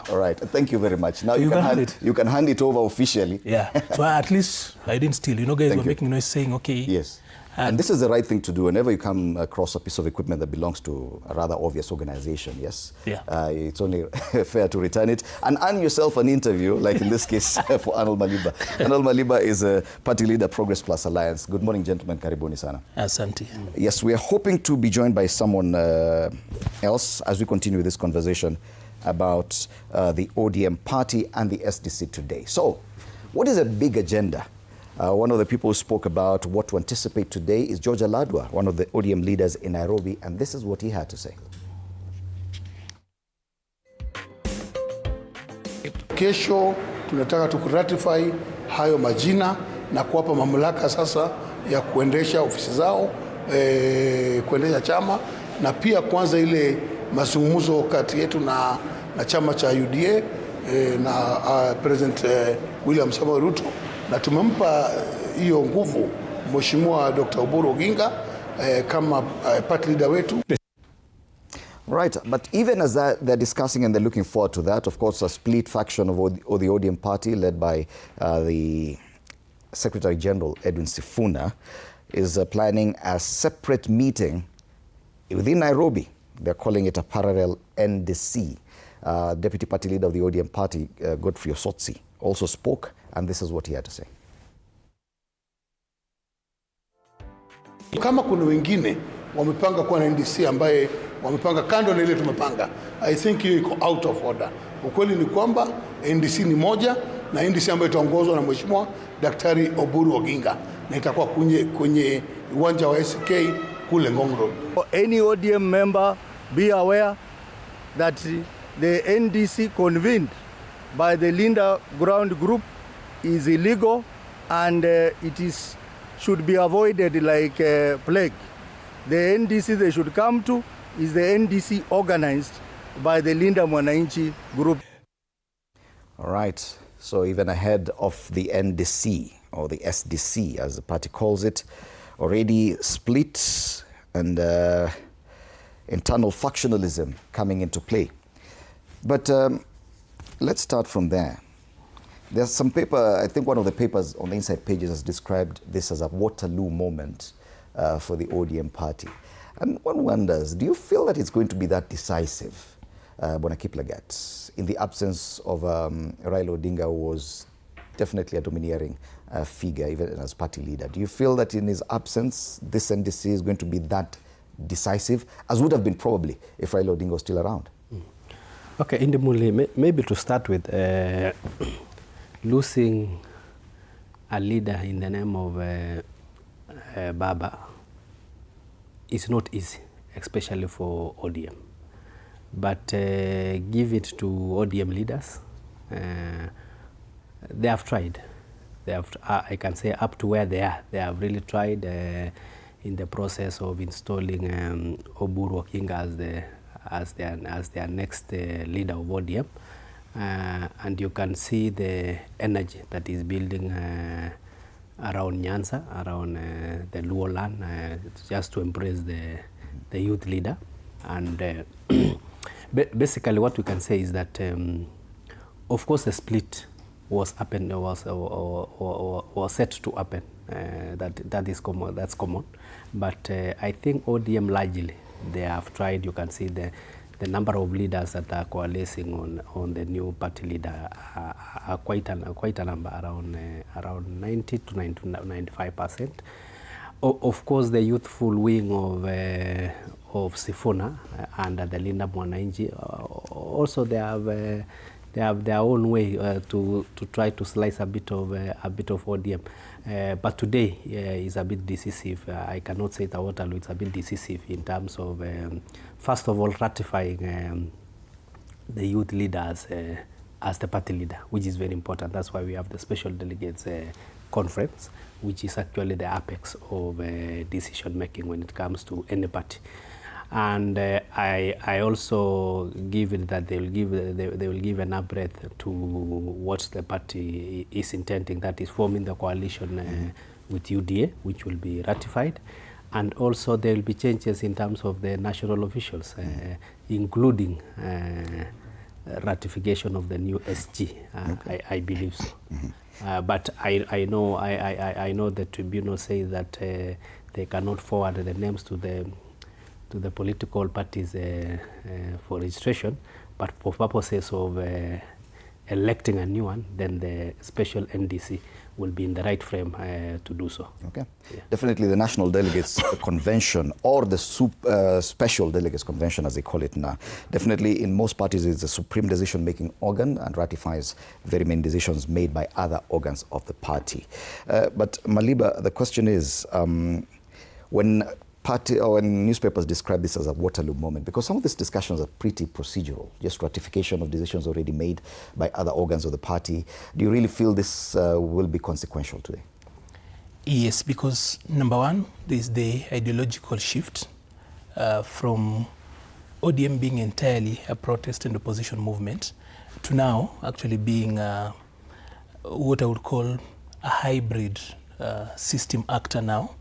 All right. Thank you very much. Now you can hand it over officially. Yeah. So at least I didn't steal. You know, guys were making noise saying, okay. Yes. And this is the right thing to do whenever you come across a piece of equipment that belongs to a rather obvious organization, yes? Yeah. It's only fair to return it and earn yourself an interview, like in this case for Arnold Maliba. Arnold Maliba is a party leader, Progress Plus Alliance. Good morning, gentlemen. Karibuni sana. Asante. Yes, we are hoping to be joined by someone else as we continue this conversation about the ODM party and the SDC today. So, what is a big agenda? One of the people who spoke about what to anticipate today is George Aladwa, one of the ODM leaders in Nairobi, and this is what he had to say. Kesho tunataka tukuratify hayo majina na kuwapa mamlaka sasa ya kuendesha ofisi zao, kuendesha chama na pia kuanza ile mazungumzo kati yetu na chama cha UDA na President William Samoei Ruto, na tumempa hiyo nguvu Mheshimiwa Dr. Oburu Oginga kama party leader wetu. Right, but even as they're discussing and they're looking forward to that, of course, a split faction of the ODM party led by the Secretary General Edwin Sifuna is planning a separate meeting within Nairobi. They're calling it a parallel NDC. Deputy Party Leader of the ODM party, Godfrey Osotsi, also spoke, and this is what he had to say. Kama kuna wengine wamepanga kuwa na NDC ambaye wamepanga kando na ile tumepanga, I think hiyo iko out of order. Ukweli ni kwamba NDC ni moja, na NDC ambayo itaongozwa na Mheshimiwa Daktari Oburu Oginga, na itakuwa kwenye uwanja wa SK kule Ngong Road. Any ODM member be aware that the NDC convened by the Linda Ground Group is illegal, and it should be avoided like plague. The NDC they should come to is the NDC organized by the Linda Mwananchi Group. All right, so even ahead of the NDC, or the SDC as the party calls it, already split and internal factionalism coming into play. But let's start from there. There's some paper, I think one of the papers on the inside pages has described this as a Waterloo moment for the ODM party. And one wonders, do you feel that it's going to be that decisive, Bwana Kiplagat, in the absence of Raila Odinga, who was definitely a domineering figure, even as party leader? Do you feel that in his absence, this NDC is going to be that decisive, as would have been probably if Raila Odinga was still around? Okay, in the Muli, maybe to start with, losing a leader in the name of BAMBA is not easy, especially for ODM. But give it to ODM leaders. They have tried. They have, I can say, up to where they are. They have really tried in the process of installing Oburu Oginga as their next leader of ODM. And you can see the energy that is building around Nyanza, around the Luo land, just to embrace the youth leader. And basically what we can say is that, of course, the split was happen, was set to happen. That is common. That's common. But I think ODM largely they have tried. You can see the number of leaders that are coalescing on the new party leader are quite a number, around 90 to 95%. Of course, the youthful wing of Sifuna under the Linda Mwananchi also they have their own way to try to slice a bit of ODM. But today is a bit decisive. I cannot say that Waterloo is a bit decisive in terms of, first of all, ratifying the youth leaders as the party leader, which is very important. That's why we have the special delegates conference, which is actually the apex of decision making when it comes to any party. And I also give it that they will give enough breadth to what the party is intending, that is forming the coalition with UDA, which will be ratified. And also there will be changes in terms of the national officials, including ratification of the new SG. I believe so. But I know the tribunal says that they cannot forward the names to the political parties for registration, but for purposes of electing a new one, then the special NDC will be in the right frame to do so. Okay. Yeah. Definitely the National Delegates Convention, or the Special Delegates Convention as they call it now, definitely in most parties is a supreme decision-making organ and ratifies very many decisions made by other organs of the party. But Maliba, the question is, when newspapers describe this as a Waterloo moment, because some of these discussions are pretty procedural, just ratification of decisions already made by other organs of the party. Do you really feel this will be consequential today? Yes, because number one, there's the ideological shift from ODM being entirely a protest and opposition movement to now actually being what I would call a hybrid system actor now.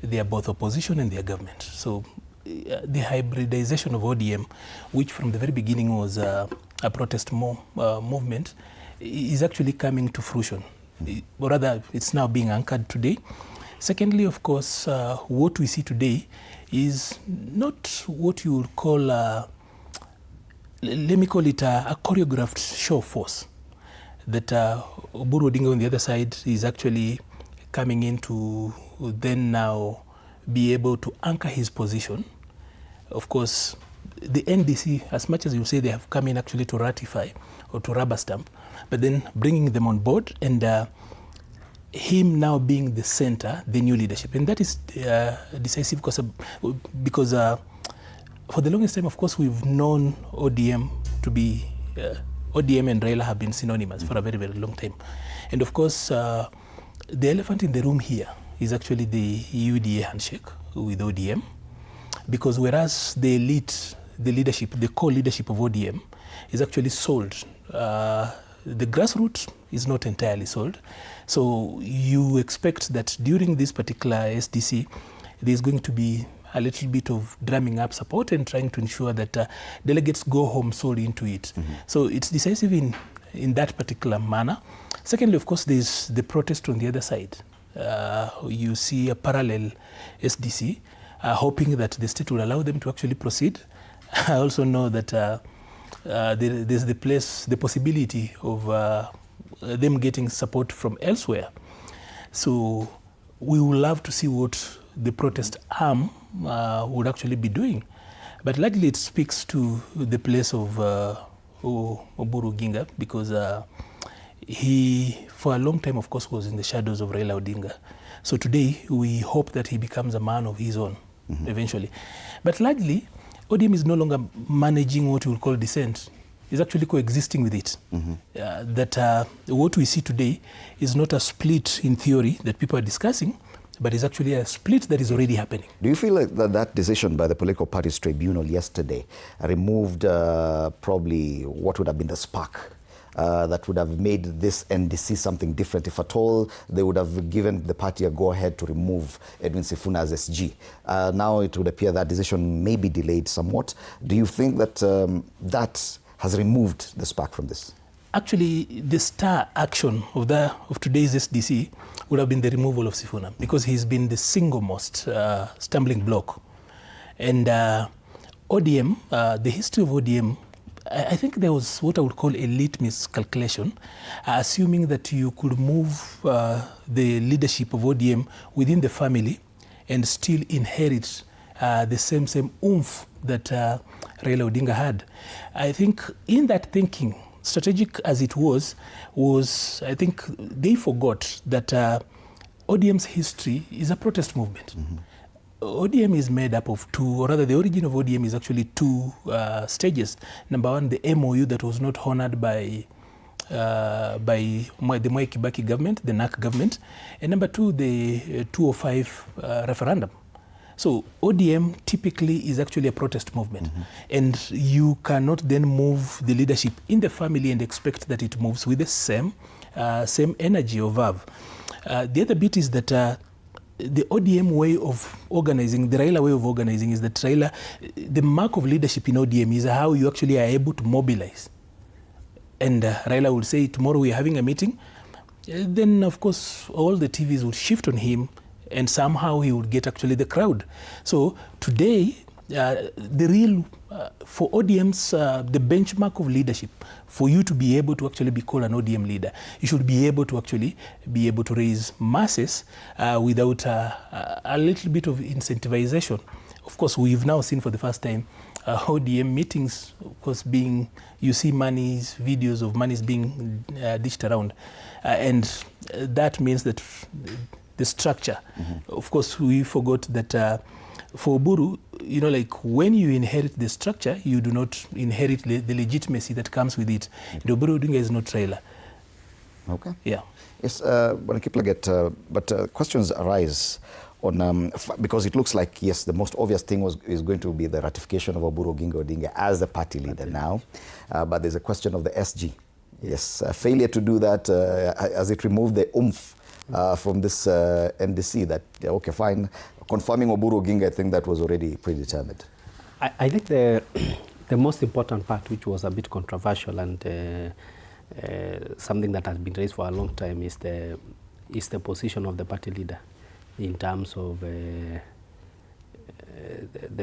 They are both opposition and they are government. So the hybridization of ODM, which from the very beginning was a protest movement, is actually coming to fruition. Or rather, it's now being anchored today. Secondly, of course, what we see today is not what you would call, let me call it a choreographed show of force. That Oburu Odinga on the other side is actually coming in to then now be able to anchor his position. Of course, the NDC, as much as you say they have come in actually to ratify or to rubber stamp, but then bringing them on board and him now being the center, the new leadership. And that is decisive because for the longest time, of course, we've known ODM to be, ODM and Raila have been synonymous for a very, very long time. And of course, the elephant in the room here is actually the UDA handshake with ODM, because whereas the elite, the leadership, the core leadership of ODM is actually sold, the grassroots is not entirely sold. So you expect that during this particular SDC, there's going to be a little bit of drumming up support and trying to ensure that delegates go home solely into it. So it's decisive in in that particular manner. Secondly, of course, there's the protest on the other side. You see a parallel SDC hoping that the state will allow them to actually proceed. I also know that there's the possibility of them getting support from elsewhere. So we would love to see what the protest arm would actually be doing. But largely it speaks to the place of Oburu Oginga, because he, for a long time, of course, was in the shadows of Raila Odinga. So today, we hope that he becomes a man of his own, eventually. But largely, ODM is no longer managing what we will call dissent. It's actually coexisting with it. What we see today is not a split in theory that people are discussing, but it's actually a split that is already happening. Do you feel like that decision by the Political Parties Tribunal yesterday removed probably what would have been the spark that would have made this NDC something different? If at all, they would have given the party a go-ahead to remove Edwin Sifuna as SG. Now it would appear that decision may be delayed somewhat. Do you think that that has removed the spark from this? Actually, the star action of today's SDC would have been the removal of Sifuna, because he's been the single most stumbling block. And ODM, the history of ODM, I think there was what I would call a litmus calculation, assuming that you could move the leadership of ODM within the family and still inherit the same oomph that Raila Odinga had. I think in that thinking, strategic as it was I think they forgot that ODM's history is a protest movement. ODM is made up of two, or rather the origin of ODM is actually two stages. Number one, the MOU that was not honored by the Mwai Kibaki government, the NAC government, and number two, the 205 referendum. So ODM typically is actually a protest movement, and you cannot then move the leadership in the family and expect that it moves with the same energy or verve. The other bit is that the ODM way of organizing, the Raila way of organizing, is that the mark of leadership in ODM is how you actually are able to mobilize. And Raila will say, tomorrow we're having a meeting. Then, of course, all the TVs will shift on him, and somehow he would get actually the crowd. So today, the real, for ODM's, the benchmark of leadership, for you to be able to actually be called an ODM leader, you should be able to actually be able to raise masses without a little bit of incentivization. Of course, we've now seen for the first time ODM meetings, of course, you see videos of monies being dished around. And that means that the structure. Of course, we forgot that for Oburu, like when you inherit the structure, you do not inherit the legitimacy that comes with it. The Oburu Odinga is not Raila. Okay. Yeah. Yes, but questions arise on, because it looks like, yes, the most obvious thing is going to be the ratification of Oburu Odinga as the party leader now. But there's a question of the SG. Yes, failure to do that, as it removed the oomph from this NDC that, okay, fine, confirming Oburu Oginga, I think that was already predetermined. I think the most important part, which was a bit controversial and something that has been raised for a long time, is the position of the party leader in terms of the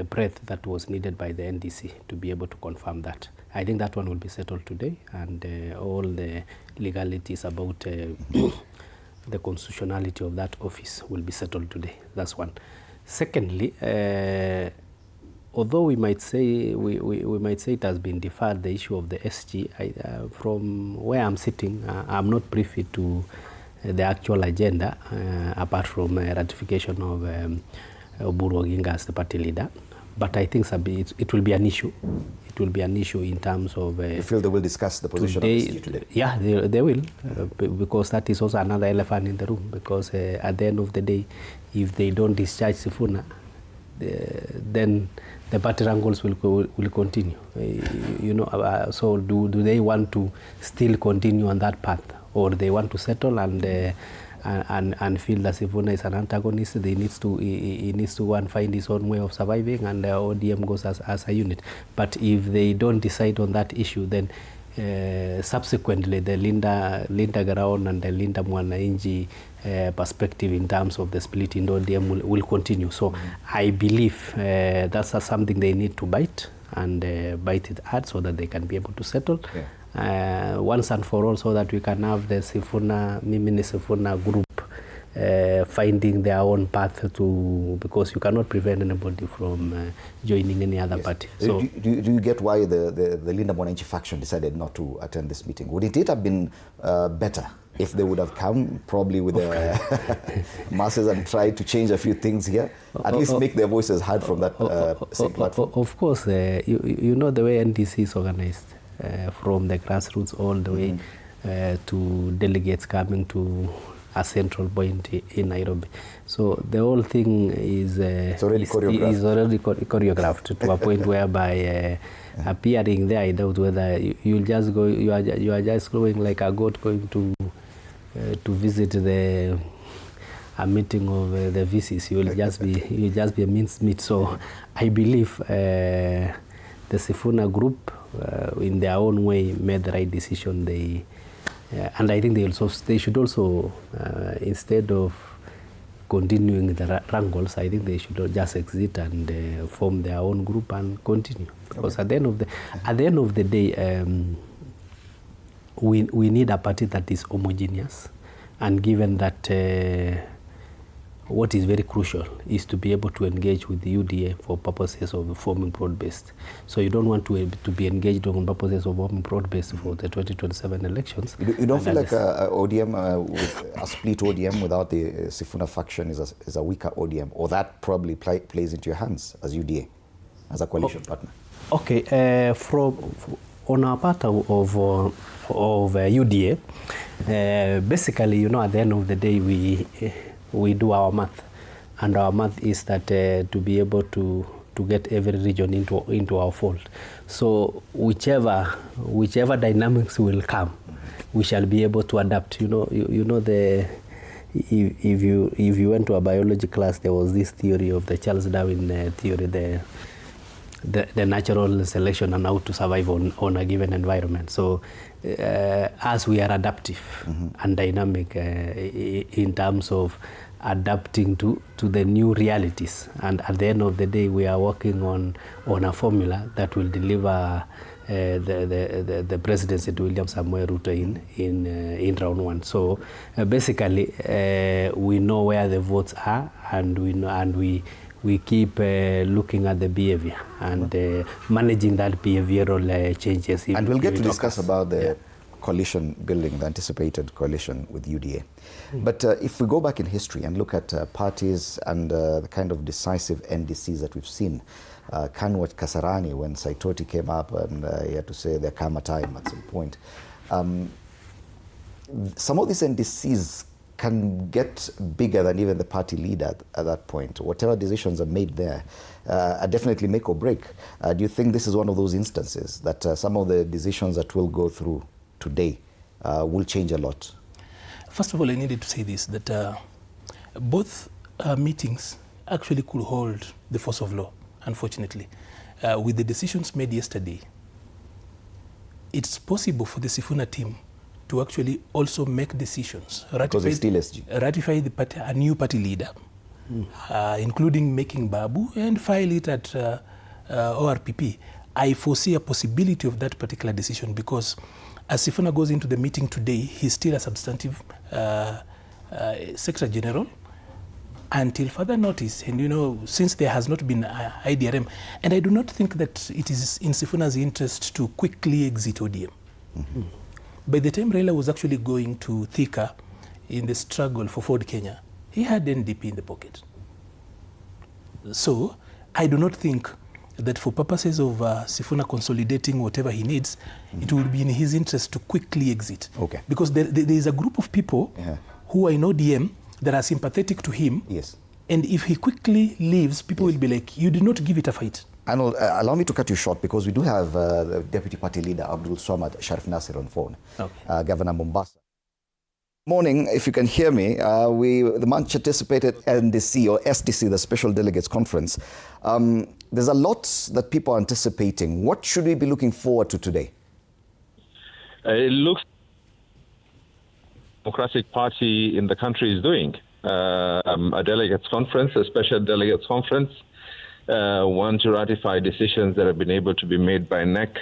breadth that was needed by the NDC to be able to confirm that. I think that one will be settled today, and all the legalities about the constitutionality of that office will be settled today. That's one. Secondly, although we might say it has been deferred, the issue of the SG, from where I'm sitting, I'm not privy to the actual agenda apart from ratification of Oburu Oginga as the party leader. But I think it will be an issue. It will be an issue in terms of... you feel they will discuss the position of SG today? Yeah, they will, because that is also another elephant in the room, because at the end of the day, if they don't discharge Sifuna, then the party wrangles will continue. So do they want to still continue on that path, or they want to settle and feel that Sifuna is an antagonist? He needs to go and find his own way of surviving, and ODM goes as a unit. But if they don't decide on that issue, then subsequently the Linda Ground and the Linda Mwananchi perspective in terms of the split in ODM will continue. So I believe that's something they need to bite and bite it hard so that they can be able to settle once and for all, so that we can have the Mimini Sifuna group finding their own path to, because you cannot prevent anybody from joining any other party. So do you get why the Linda Mwananchi faction decided not to attend this meeting? Would it have been better if they would have come probably with the masses and tried to change a few things here, at least make their voices heard from that same platform? Of course, you know the way NDC is organized, from the grassroots all the way to delegates coming to a central point in Nairobi. So the whole thing is already choreographed to a point whereby appearing there, I doubt whether you'll just go. You are just going like a goat going to visit a meeting of the VCs. You'll just be a minced meat. So I believe the Sifuna group, in their own way, made the right decision. And I think they should also, instead of continuing the wrangles, I think they should just exit and form their own group and continue. Because at the end of the day, we need a party that is homogeneous, and given that what is very crucial is to be able to engage with the UDA for purposes of forming broad-based. So you don't want to be engaged on purposes of forming broad-based for the 2027 elections. You don't feel like a ODM, with a split ODM without the Sifuna faction is a weaker ODM, or that probably plays into your hands as UDA, as a coalition partner? Okay, on our part of UDA, basically, you know, at the end of the day, we do our math, and our math is that to be able to get every region into our fold. So whichever dynamics will come, we shall be able to adapt. You know if you went to a biology class, there was this theory of the Charles Darwin theory, the natural selection and how to survive on a given environment. So as we are adaptive and dynamic in terms of adapting to the new realities, and at the end of the day we are working on a formula that will deliver the presidency to William Samoei Ruto in round one. So basically we know where the votes are, and we keep looking at the behavior and managing that behavioral changes. And we'll get to discuss about the coalition building, the anticipated coalition with UDA. But if we go back in history and look at parties and the kind of decisive NDCs that we've seen, Kanwat Kasarani, when Saitoti came up and he had to say there come a time at some point, some of these NDCs can get bigger than even the party leader at that point. Whatever decisions are made there are definitely make or break. Do you think this is one of those instances that some of the decisions that will go through today will change a lot? First of all, I needed to say this, that both meetings actually could hold the force of law, unfortunately. With the decisions made yesterday, it's possible for the Sifuna team to actually also make decisions, ratify the party, a new party leader, including making Babu and file it at ORPP. I foresee a possibility of that particular decision, because as Sifuna goes into the meeting today, he's still a substantive Secretary General until further notice. And you know, since there has not been IDRM, and I do not think that it is in Sifuna's interest to quickly exit ODM. By the time Raila was actually going to Thika in the struggle for Ford Kenya, he had NDP in the pocket. So I do not think that for purposes of Sifuna consolidating whatever he needs, it will be in his interest to quickly exit. Okay. Because there is a group of people who are in ODM that are sympathetic to him. Yes. And if he quickly leaves, people will be like, you did not give it a fight. Arnold, allow me to cut you short, because we do have the Deputy Party Leader, Abdul Swamad Sharif Nasir, on phone, Governor Mombasa. Morning, if you can hear me, the much anticipated NDC or SDC, the Special Delegates Conference. There's a lot that people are anticipating. What should we be looking forward to today? It looks Democratic Party in the country is doing. A delegates conference, a special delegates conference, one to ratify decisions that have been able to be made by NEC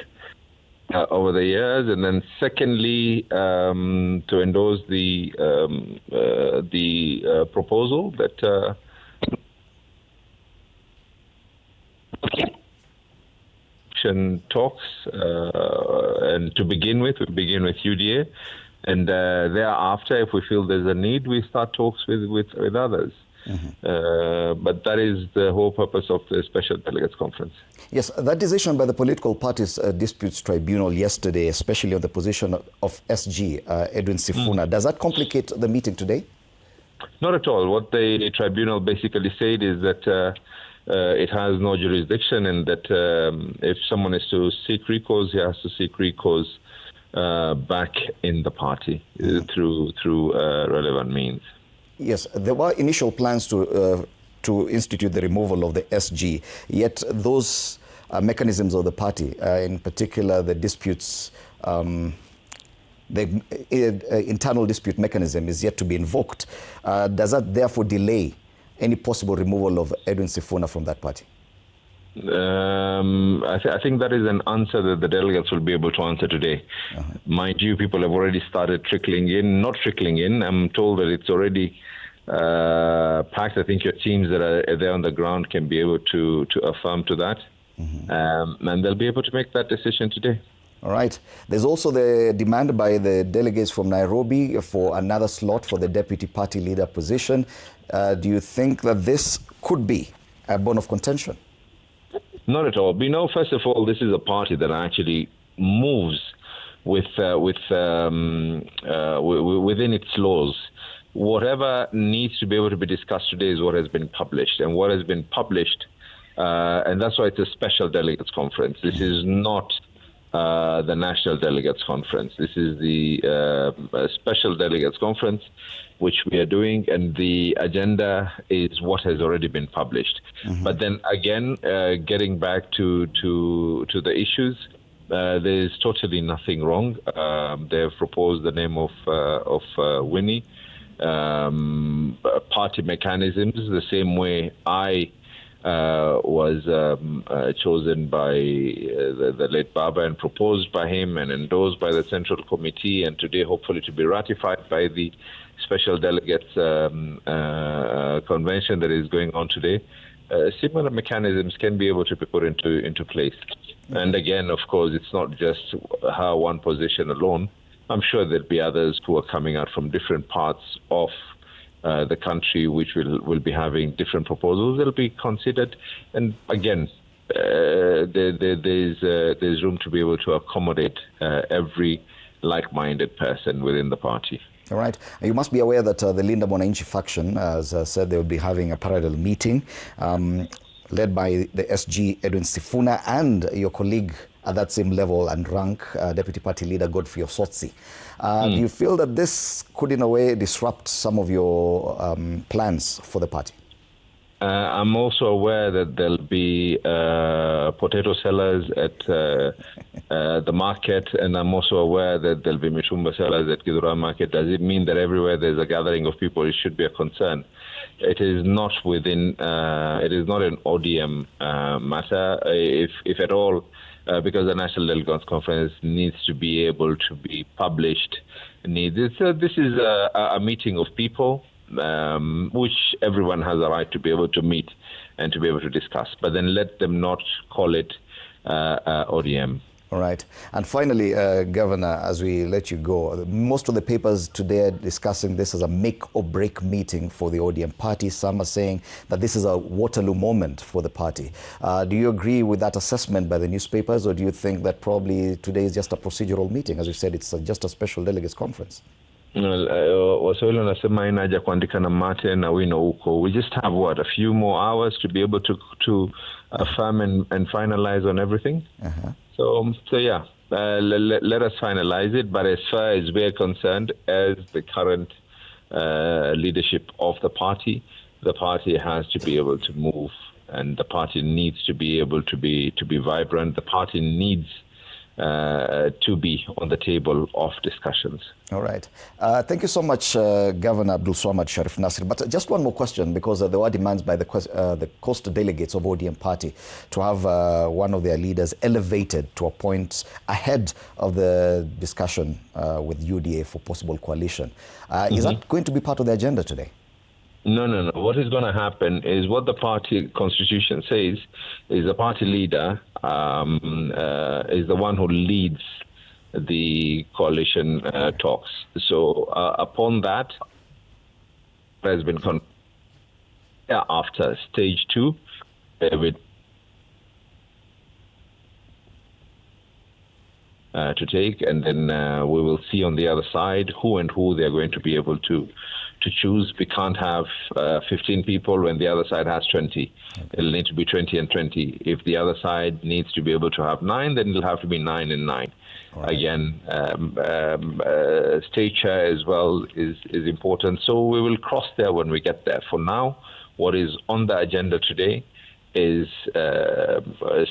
over the years, and then secondly, to endorse the proposal that talks, and to begin with, we begin with UDA, and thereafter, if we feel there's a need, we start talks with others. But that is the whole purpose of the Special Delegates Conference. Yes, that decision by the Political Parties Disputes Tribunal yesterday, especially on the position of SG, Edwin Sifuna, does that complicate the meeting today? Not at all. What the tribunal basically said is that it has no jurisdiction, and that if someone is to seek recourse, he has to seek recourse back in the party through relevant means. Yes, there were initial plans to institute the removal of the SG, yet those mechanisms of the party, in particular the disputes, the internal dispute mechanism is yet to be invoked. Does that therefore delay any possible removal of Edwin Sifuna from that party? I think that is an answer that the delegates will be able to answer today. Mind you, people have already started trickling in, not trickling in. I'm told that it's already packed. I think your teams that are there on the ground can be able to affirm to that. And they'll be able to make that decision today. All right. There's also the demand by the delegates from Nairobi for another slot for the deputy party leader position. Do you think that this could be a bone of contention? Not at all. We know, first of all, this is a party that actually moves within its laws. Whatever needs to be able to be discussed today is what has been published. And what has been published, and that's why it's a special delegates conference. This is not the National Delegates Conference. This is the Special Delegates Conference, which we are doing, and the agenda is what has already been published. But then again, getting back to the issues, there is totally nothing wrong. They have proposed the name of Winnie. Party mechanisms, the same way I was chosen by the late BAMBA and proposed by him and endorsed by the Central Committee, and today hopefully to be ratified by the Special Delegates Convention that is going on today. Similar mechanisms can be able to be put into place. And again, of course, it's not just her one position alone. I'm sure there'll be others who are coming out from different parts of the country, which will be having different proposals that'll be considered. And again, there's room to be able to accommodate every like-minded person within the party. All right. You must be aware that the Linda Mwananchi faction, as I said, they will be having a parallel meeting led by the SG Edwin Sifuna and your colleague at that same level and rank, Deputy Party Leader Godfrey Osotsi. Do you feel that this could in a way disrupt some of your plans for the party? I'm also aware that there'll be potato sellers at the market, and I'm also aware that there'll be mitumba sellers at Githura market. Does it mean that everywhere there's a gathering of people, it should be a concern? It is not within, it is not an ODM matter, if at all, because the National Delegates Conference needs to be able to be published. This is a meeting of people, which everyone has a right to be able to meet and to be able to discuss. But then let them not call it ODM. All right. And finally, Governor, as we let you go, most of the papers today are discussing this as a make-or-break meeting for the ODM party. Some are saying that this is a Waterloo moment for the party. Do you agree with that assessment by the newspapers, or do you think that probably today is just a procedural meeting? As you said, it's just a special delegates conference. Waswahili wanasema ina haja kuandika na mate na wino huko. We just have a few more hours to be able to affirm and finalize on everything. So yeah, let us finalize it. But as far as we're concerned, as the current leadership of the party has to be able to move, and the party needs to be able to be vibrant. The party needs to be on the table of discussions. All right. Thank you so much, Governor Abdul Swamad Sharif Nasir. But just one more question, because there were demands by the coast delegates of ODM party to have one of their leaders elevated to a point ahead of the discussion with UDA for possible coalition. Is that going to be part of the agenda today? No. What is going to happen is what the party constitution says is the party leader is the one who leads the coalition talks. So upon that, there has been after stage 2, with to take, and then we will see on the other side who they're going to be able to choose. We can't have 15 people when the other side has 20. It'll need to be 20 and 20. If the other side needs to be able to have 9, then it'll have to be 9 and 9. Right. Again, state chair as well is important. So we will cross there when we get there. For now, what is on the agenda today is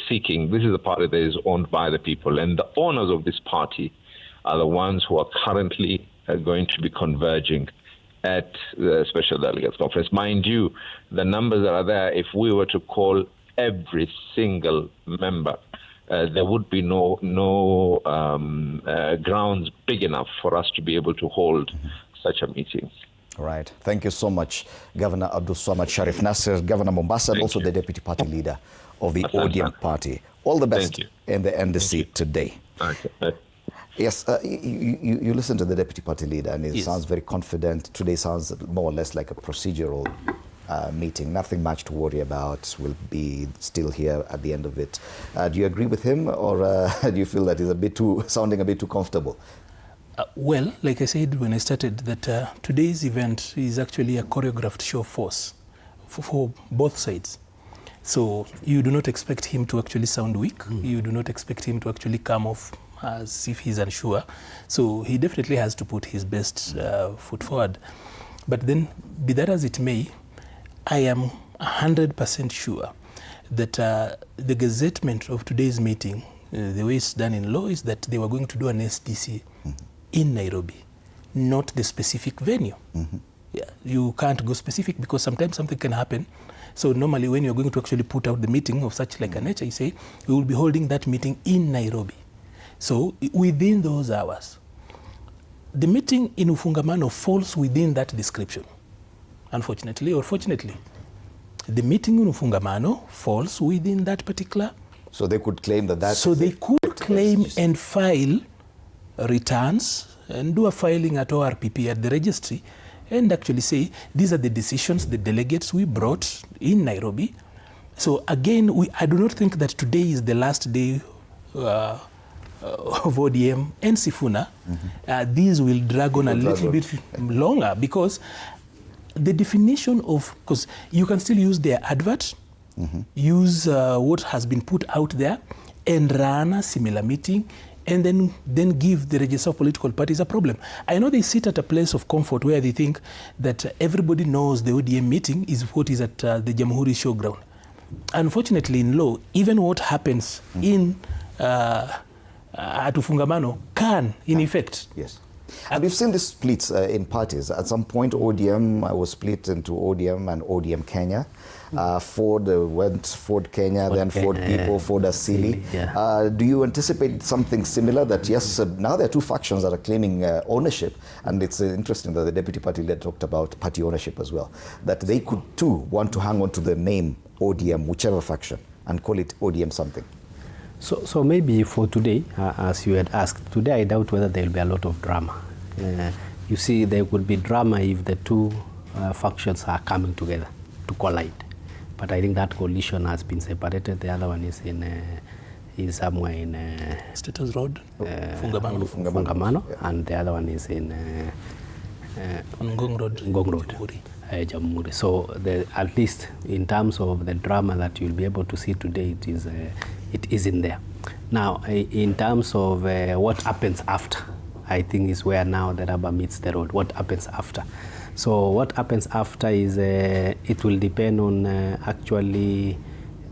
seeking. This is a party that is owned by the people, and the owners of this party are the ones who are currently going to be converging at the Special Delegates Conference. Mind you, the numbers that are there, if we were to call every single member, there would be no grounds big enough for us to be able to hold such a meeting. Right. Thank you so much, Governor Abdul Swamad Sharif Nasir, Governor Mombasa, and also the Deputy Party Leader of the ODM Party. All the best in the NDC today. Okay. Yes, you listen to the Deputy Party Leader, and it sounds very confident. Today sounds more or less like a procedural meeting. Nothing much to worry about. We'll be still here at the end of it. Do you agree with him, or do you feel that he's sounding a bit too comfortable? Well, like I said when I started, that today's event is actually a choreographed show of force for both sides. So you do not expect him to actually sound weak. You do not expect him to actually come off as if he's unsure. So he definitely has to put his best foot forward. But then, be that as it may, I am 100% sure that the gazettement of today's meeting, the way it's done in law, is that they were going to do an SDC in Nairobi, not the specific venue. Yeah, you can't go specific because sometimes something can happen. So normally when you're going to actually put out the meeting of such like a nature, you say, we will be holding that meeting in Nairobi. So within those hours, the meeting in Ufungamano falls within that description. Unfortunately or fortunately, the meeting in Ufungamano falls within that particular. So they could claim that So they could claim and file returns and do a filing at ORPP at the registry and actually say, these are the decisions, the delegates we brought in Nairobi. So again, I do not think that today is the last day of ODM and Sifuna. These will drag on a little bit longer because the definition of, because you can still use their advert, use what has been put out there and run a similar meeting and then give the register of political parties a problem. I know they sit at a place of comfort where they think that everybody knows the ODM meeting is what is at the Jamhuri showground. Unfortunately, in law, even what happens in at Ufungamano can, in effect. Yes. And we've seen this splits in parties. At some point, ODM was split into ODM and ODM Kenya. Ford went Ford Kenya, then Ford People, Ford Asili. Do you anticipate something similar that, yes, now there are two factions that are claiming ownership, and it's interesting that the Deputy Party Leader talked about party ownership as well, that they could too want to hang on to the name ODM, whichever faction, and call it ODM something? So maybe for today, as you had asked, today I doubt whether there will be a lot of drama. You see, there could be drama if the two factions are coming together to collide. But I think that coalition has been separated. The other one is is somewhere in Status Road, Fungamano, and the other one is in Ngong Road. Jamhuri. So at least in terms of the drama that you'll be able to see today, it isn't there. Now, in terms of what happens after, I think is where now the rubber meets the road. What happens after? So what happens after is it will depend on actually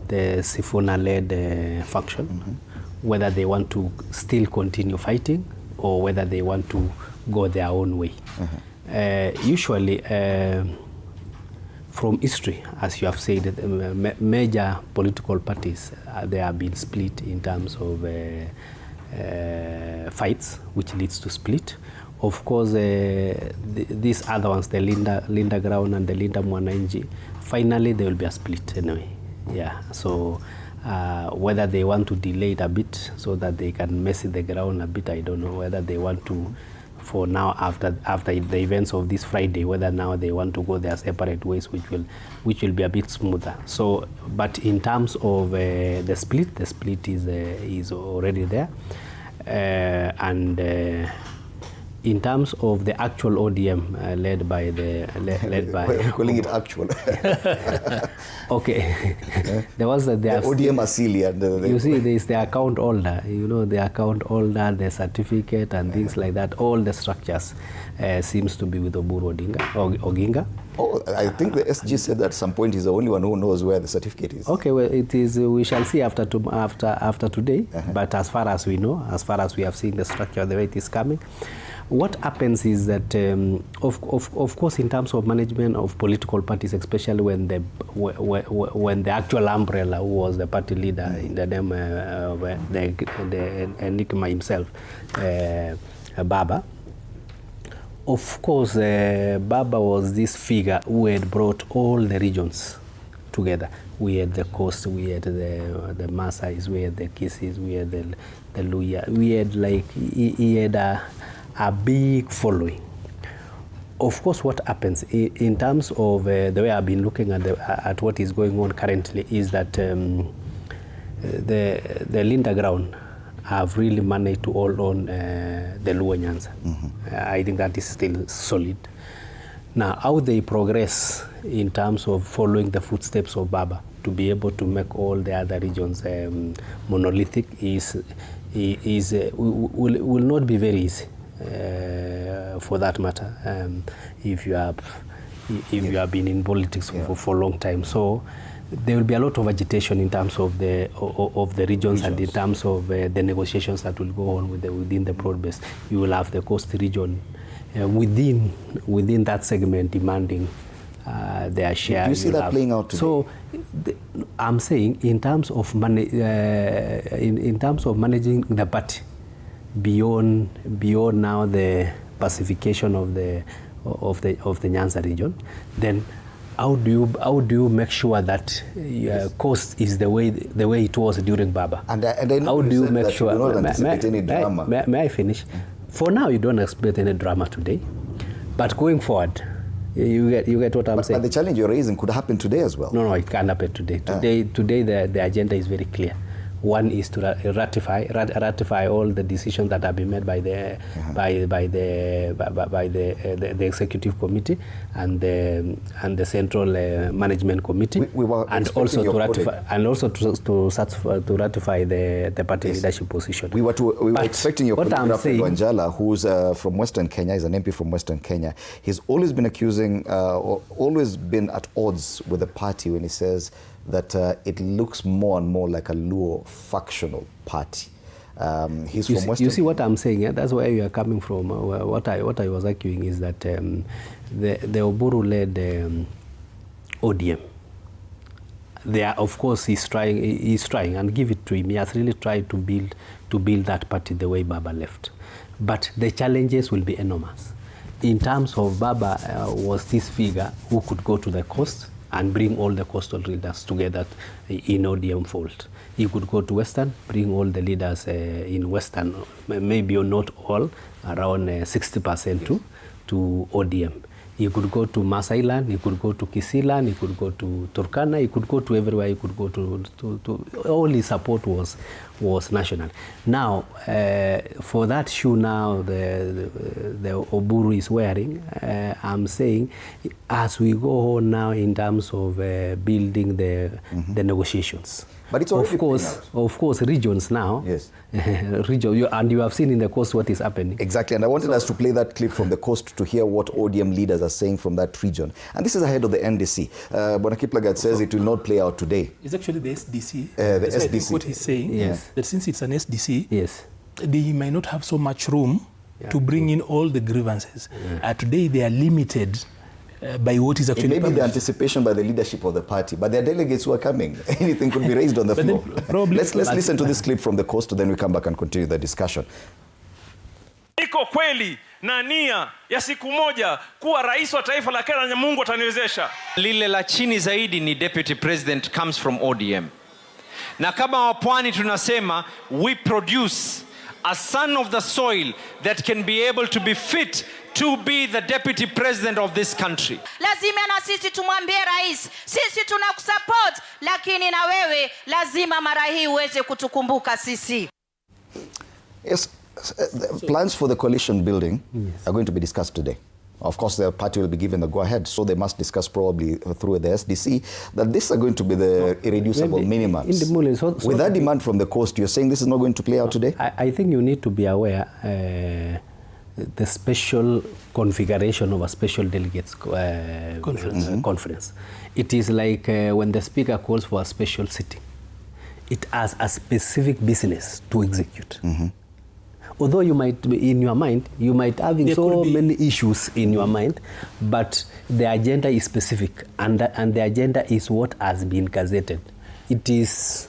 the Sifuna-led faction, whether they want to still continue fighting or whether they want to go their own way. Usually, from history, as you have said, major political parties, they have been split in terms of fights, which leads to split. Of course, these other ones, the Linda Ground and the Linda Mwananchi, finally there will be a split anyway. Yeah, so whether they want to delay it a bit so that they can mess the ground a bit, I don't know. Whether they want to, for now, after the events of this Friday, whether now they want to go their separate ways, which will be a bit smoother. So, but in terms of the split is already there, and in terms of the actual ODM led by Why are you calling it actual? Okay. There was the ODM Asili. You see, there is the account holder. You know, the account holder, the certificate, and things like that. All the structures seems to be with Oburu Oginga. Oh, I think the SG said that at some point he's the only one who knows where the certificate is. Okay, well, it is. We shall see after today. But as far as we know, as far as we have seen the structure, the way it is coming, what happens is that, of course, in terms of management of political parties, especially when the actual umbrella, who was the party leader in the name of the Enigma himself, Baba. Of course, Baba was this figure who had brought all the regions together. We had the Coast, we had the Maasais, we had the Kisis, we had the Luya. We had he had a big following. Of course, what happens in terms of the way I've been looking at what is going on currently is that the Linda Ground have really managed to hold on the Luo Nyanza. I think that is still solid. Now, how they progress in terms of following the footsteps of Baba to be able to make all the other regions monolithic will not be very easy. For that matter, if you have been in politics for a long time, so there will be a lot of agitation in terms of the regions and in terms of the negotiations that will go on within the broad base. You will have the Coast region within that segment demanding their share. Do you see that playing out today? So I'm saying in terms of in terms of managing the party beyond now the pacification of the Nyanza region, then how do you make sure that Coast is the way it was during Baba? And I know how do you make that sure? You don't anticipate any drama. May I finish? For now, you don't expect any drama today, but going forward, you get what I'm saying. But the challenge you're raising could happen today as well. No, it can't happen today. Today the agenda is very clear. One is to ratify all the decisions that have been made by the executive committee and the central management committee, and also to ratify the party leadership position. We were expecting your colleague Raphael Wanjala, who's from Western Kenya, is an MP from Western Kenya. He's always been always been at odds with the party when he says that it looks more and more like a Luo factional party. He's from Western. You see what I'm saying? Yeah? That's where you are coming from. What I was arguing is that the Oburu-led ODM, there, of course, he's trying, and give it to him. He has really tried to build that party the way Baba left. But the challenges will be enormous. In terms of Baba was this figure who could go to the coast and bring all the coastal leaders together in ODM fold. He could go to Western, bring all the leaders in Western, maybe not all, around 60% to ODM. He could go to Maasai land, he could go to Kisiland, he could go to Turkana, he could go to everywhere, he could go to all his support was national. Now, for that shoe now the Oburu is wearing, I'm saying, as we go on now in terms of building the negotiations. But it's already of course, regions now, yes, region, and you have seen in the coast what is happening. Exactly, and I wanted us to play that clip from the coast to hear what ODM leaders are saying from that region. And this is ahead of the NDC. Bwana Kiplagat says it will not play out today. It's actually the SDC. The SDC. What he's saying is that since it's an SDC, Yes. they might not have so much room to bring in all the grievances. Today they are limited by what is actually maybe the anticipation by the leadership of the party, but there are delegates who are coming. Anything could be raised on the floor. Let's listen to this clip from the coast, then we come back and continue the discussion. Niko kweli na nia ya siku moja kuwa rais wa taifa la Kenya, Mungu ataniwezesha. Lile la chini zaidi ni deputy president comes from ODM. Na kama wapwani tunasema we produce a son of the soil that can be able to be fit to be the deputy president of this country. Lazima na sisi tumwambie rais, sisi tunakusupport, lakini na wewe lazima mara hii uweze kutukumbuka sisi. Yes, the plans for the coalition building are going to be discussed today. Of course, the party will be given the go-ahead, so they must discuss probably through the SDC that these are going to be the irreducible minimums. With that demand from the coast, you're saying this is not going to play out today? I think you need to be aware the special configuration of a special delegates conference. It is like when the speaker calls for a special sitting. It has a specific business to execute. Although you might, in your mind, you might having so many issues in your mind, but the agenda is specific, and the agenda is what has been gazetted. It is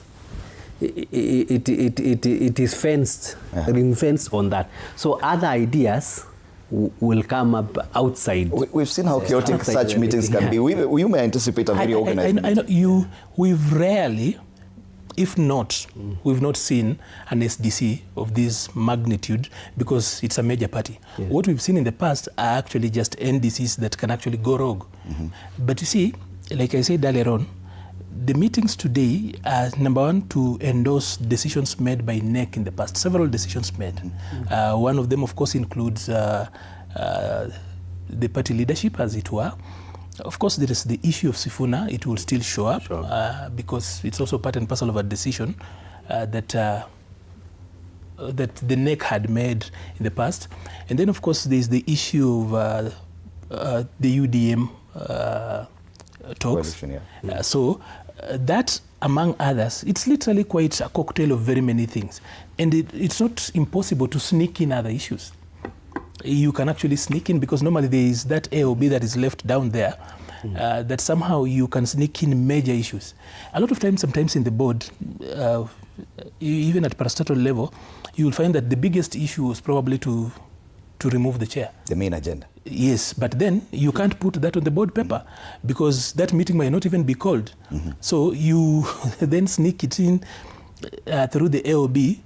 it is fenced, ring-fenced on that. So other ideas will come up outside. We've seen how chaotic such meetings can be. You may anticipate a very organized meeting. We've rarely, if not, we've not seen an SDC of this magnitude because it's a major party. Yes. What we've seen in the past are actually just NDCs that can actually go rogue. But you see, like I said earlier on, the meetings today are, number one, to endorse decisions made by NEC in the past, several decisions made. One of them, of course, includes the party leadership, as it were. Of course, there is the issue of Sifuna. It will still show up because it's also part and parcel of a decision that the NEC had made in the past. And then, of course, there's the issue of the UDM talks. So that, among others, it's literally quite a cocktail of very many things. And it's not impossible to sneak in other issues. You can actually sneak in because normally there is that A or B that is left down there that somehow you can sneak in major issues. A lot of times, sometimes in the board, even at parastatal level, you will find that the biggest issue is probably to remove the chair. The main agenda. Yes, but then you can't put that on the board paper because that meeting might not even be called. So you then sneak it in through the AOB,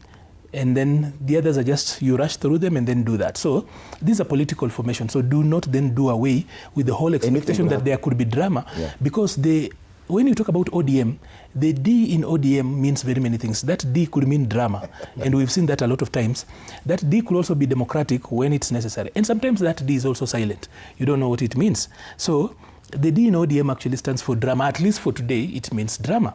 and then the others are just, you rush through them and then do that. So these are political formation. So do not then do away with the whole expectation that there could be drama because when you talk about ODM, the D in ODM means very many things. That D could mean drama, and we've seen that a lot of times. That D could also be democratic when it's necessary. And sometimes that D is also silent. You don't know what it means. So the D in ODM actually stands for drama. At least for today, it means drama.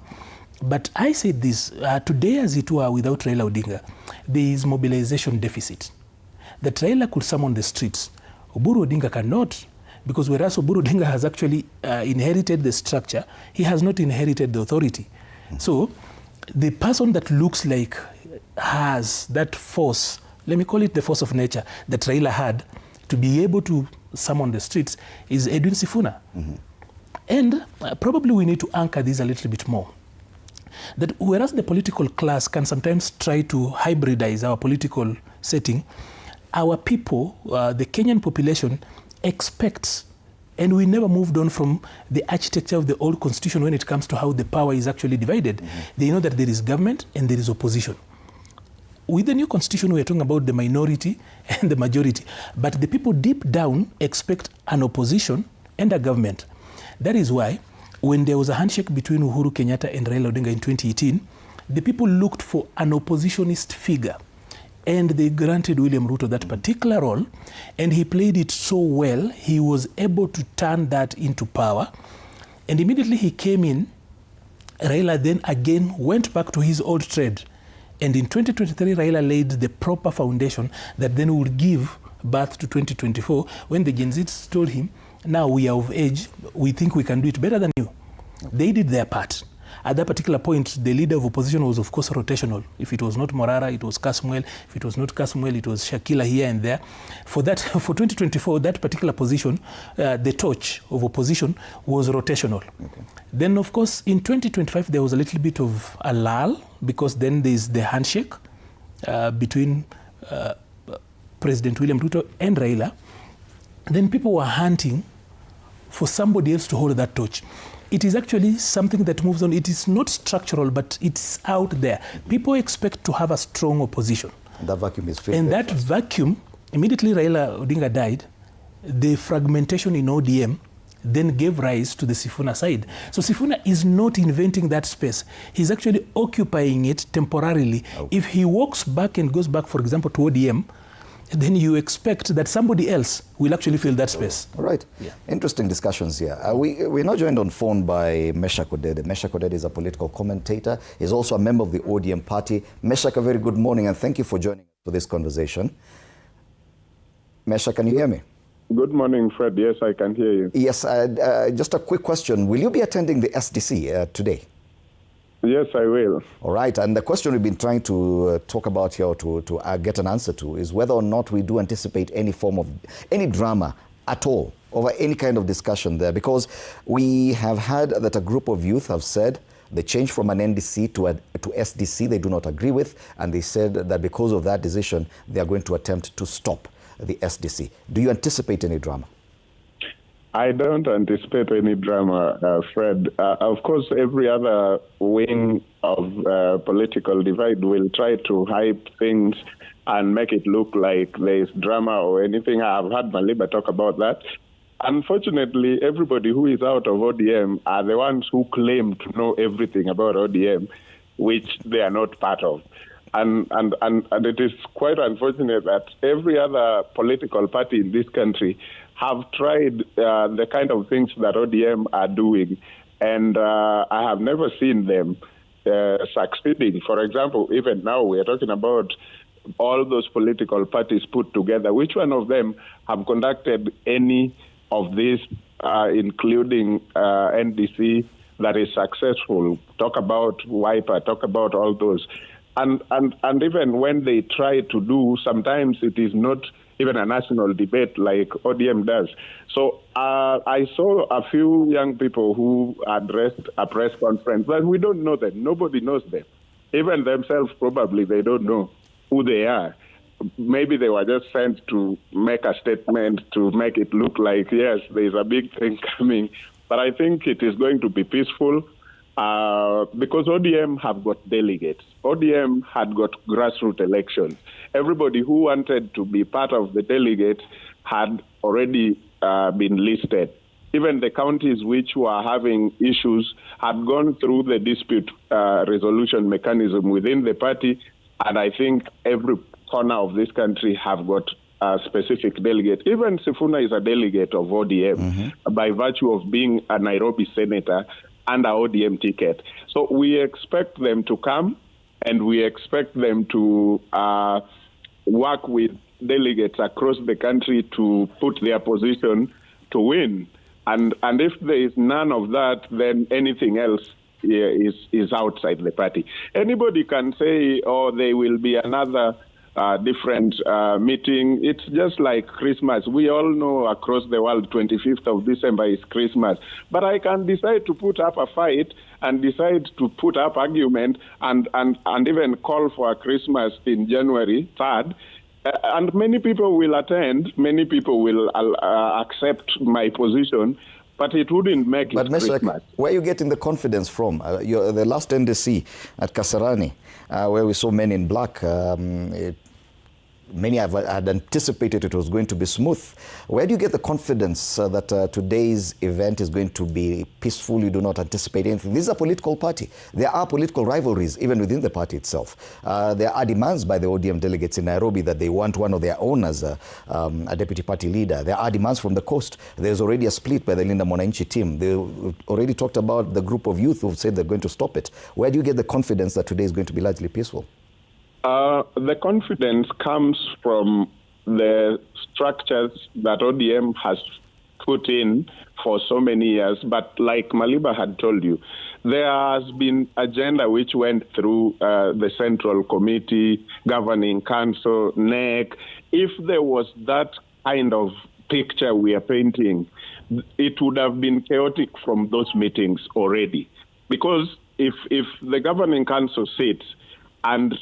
But I said this, today as it were without Raila Odinga, there is mobilization deficit. That Raila could summon the streets. Oburu Odinga cannot. Because whereas Oburu Odinga has actually inherited the structure, he has not inherited the authority. So the person that looks like has that force, let me call it the force of nature, that Raila had to be able to summon the streets is Edwin Sifuna. And probably we need to anchor this a little bit more. That whereas the political class can sometimes try to hybridize our political setting, our people, the Kenyan population, expects, and we never moved on from the architecture of the old constitution when it comes to how the power is actually divided. They know that there is government and there is opposition. With the new constitution, we are talking about the minority and the majority, but the people deep down expect an opposition and a government. That is why when there was a handshake between Uhuru Kenyatta and Raila Odinga in 2018, the people looked for an oppositionist figure. And they granted William Ruto that particular role, and he played it so well, he was able to turn that into power. And immediately he came in, Raila then again went back to his old trade And in 2023, Raila laid the proper foundation that then would give birth to 2024, when the Gen Zs told him, now we are of age, we think we can do it better than you. They did their part. At that particular point, the leader of opposition was, of course, rotational. If it was not Morara, it was Kasmuel. If it was not Kasmuel, it was Shakila here and there. For 2024, that particular position, the torch of opposition was rotational. Okay. Then, of course, in 2025, there was a little bit of a lull, because then there's the handshake between President William Ruto and Raila. Then people were hunting for somebody else to hold that torch. It is actually something that moves on. It is not structural, but it's out there. People expect to have a strong opposition. And that vacuum is filled. And that vacuum, immediately Raila Odinga died, the fragmentation in ODM then gave rise to the Sifuna side. So Sifuna is not inventing that space. He's actually occupying it temporarily. Okay. If he walks back and goes back, for example, to ODM, then you expect that somebody else will actually fill that space. All right. Yeah. Interesting discussions here. We're now joined on phone by Meshach Odede. Meshach Odede is a political commentator. He's also a member of the ODM party. Meshach, a very good morning, and thank you for joining us for this conversation. Meshach, can you hear me? Good morning, Fred. Yes, I can hear you. Yes, just a quick question. Will you be attending the SDC today? Yes, I will. All right. And the question we've been trying to talk about here, to get an answer to, is whether or not we do anticipate any form of, any drama at all over any kind of discussion there. Because we have had that a group of youth have said the change from an NDC to SDC they do not agree with. And they said that because of that decision, they are going to attempt to stop the SDC. Do you anticipate any drama? I don't anticipate any drama, Fred. Of course, every other wing of political divide will try to hype things and make it look like there's drama or anything. I've had Maliba talk about that. Unfortunately, everybody who is out of ODM are the ones who claim to know everything about ODM, which they are not part of. And it is quite unfortunate that every other political party in this country have tried the kind of things that ODM are doing, and I have never seen them succeeding. For example, even now we are talking about all those political parties put together. Which one of them have conducted any of these, including NDC, that is successful? Talk about Wiper, talk about all those. And even when they try to do, sometimes it is not even a national debate like ODM does. So I saw a few young people who addressed a press conference, but we don't know them. Nobody knows them. Even themselves, probably, they don't know who they are. Maybe they were just sent to make a statement to make it look like, yes, there's a big thing coming. But I think it is going to be peaceful. Because ODM have got delegates. ODM had got grassroots elections. Everybody who wanted to be part of the delegates had already been listed. Even the counties which were having issues had gone through the dispute resolution mechanism within the party, and I think every corner of this country have got a specific delegate. Even Sifuna is a delegate of ODM by virtue of being a Nairobi senator and our ODM ticket. So we expect them to come, and we expect them to work with delegates across the country to put their position to win. And if there is none of that, then anything else is outside the party. Anybody can say, oh, there will be another different meeting. It's just like Christmas. We all know across the world 25th of December is Christmas. But I can decide to put up a fight and decide to put up argument and even call for a Christmas in January 3rd. And many people will attend, many people will accept my position, but it wouldn't make it Christmas. Where are you getting the confidence from? The last NDC at Kasarani, where we saw men in black, many had anticipated it was going to be smooth. Where do you get the confidence that today's event is going to be peaceful? You do not anticipate anything. This is a political party. There are political rivalries even within the party itself. There are demands by the ODM delegates in Nairobi that they want one of their own as a deputy party leader. There are demands from the coast. There's already a split by the Linda Mwananchi team. They already talked about the group of youth who said they're going to stop it. Where do you get the confidence that today is going to be largely peaceful? The confidence comes from the structures that ODM has put in for so many years. But like Maliba had told you, there has been agenda which went through the Central Committee, Governing Council, NEC. If there was that kind of picture we are painting, it would have been chaotic from those meetings already. Because if the Governing Council sits and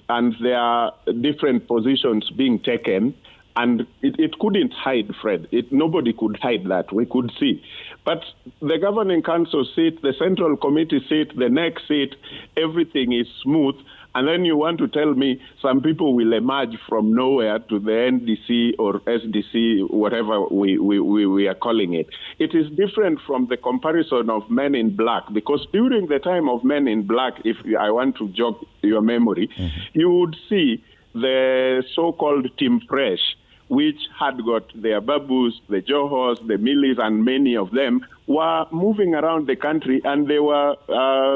there are different positions being taken, and it couldn't hide, Fred. Nobody could hide that. We could see. But the Governing Council seat, the Central Committee seat, the next seat, everything is smooth. And then you want to tell me some people will emerge from nowhere to the NDC or SDC, whatever we are calling it. It is different from the comparison of Men in Black, because during the time of Men in Black, if I want to jog your memory, you would see the so-called Team Fresh, which had got their Babus, the Johos, the Millis, and many of them were moving around the country, and they were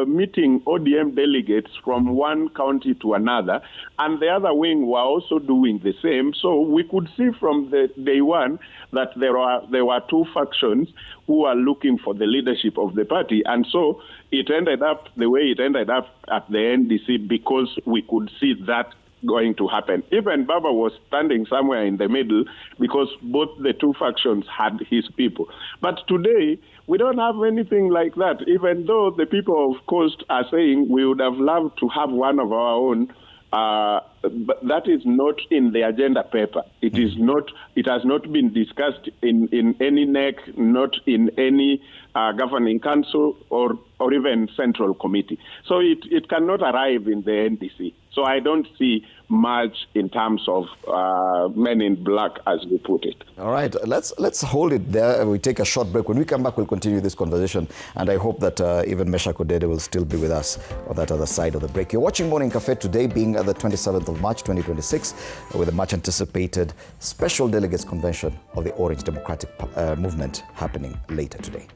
meeting ODM delegates from one county to another, and the other wing were also doing the same. So we could see from the day one that there were two factions who were looking for the leadership of the party, and so it ended up the way it ended up at the NDC because we could see that going to happen. Even Baba was standing somewhere in the middle because both the two factions had his people. But today, we don't have anything like that, even though the people of Coast are saying we would have loved to have one of our own. But that is not in the agenda paper. It is not. It has not been discussed in any NEC, not in any governing council or even central committee. So it cannot arrive in the NDC. So I don't see much in terms of Men in Black, as we put it. All right, let's hold it there. We take a short break. When we come back, we'll continue this conversation, and I hope that even Mesha Kodede will still be with us on that other side of the break. You're watching Morning Cafe today, being the 27th of March 2026, with a much anticipated Special Delegates Convention of the Orange Democratic Movement happening later today.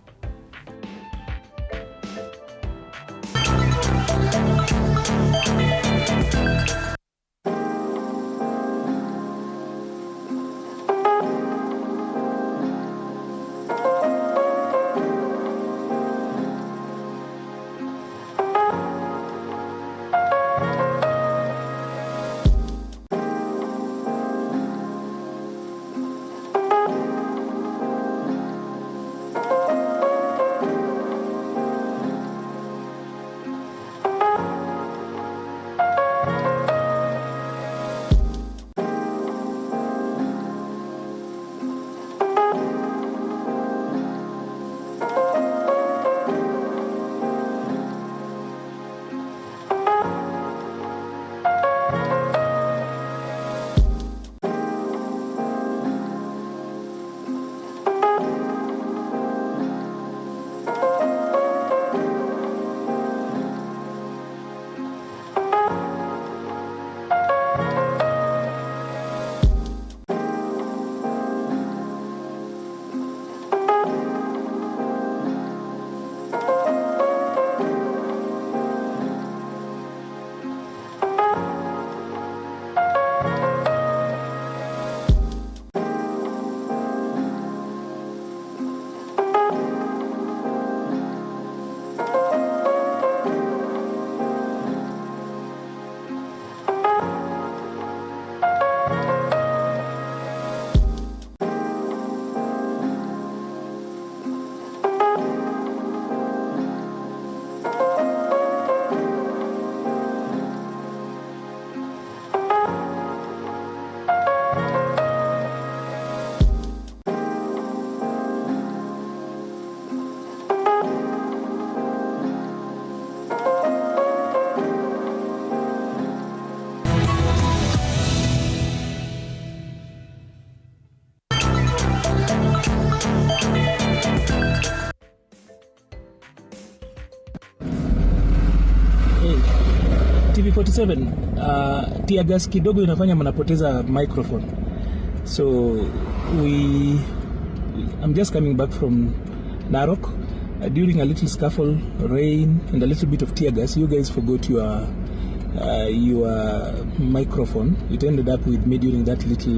TV47 tear gas kidogo inafanya mnapoteza microphone. So I'm just coming back from Narok. During a little scuffle, rain and a little bit of tear gas, you guys forgot your microphone. It ended up with me during that little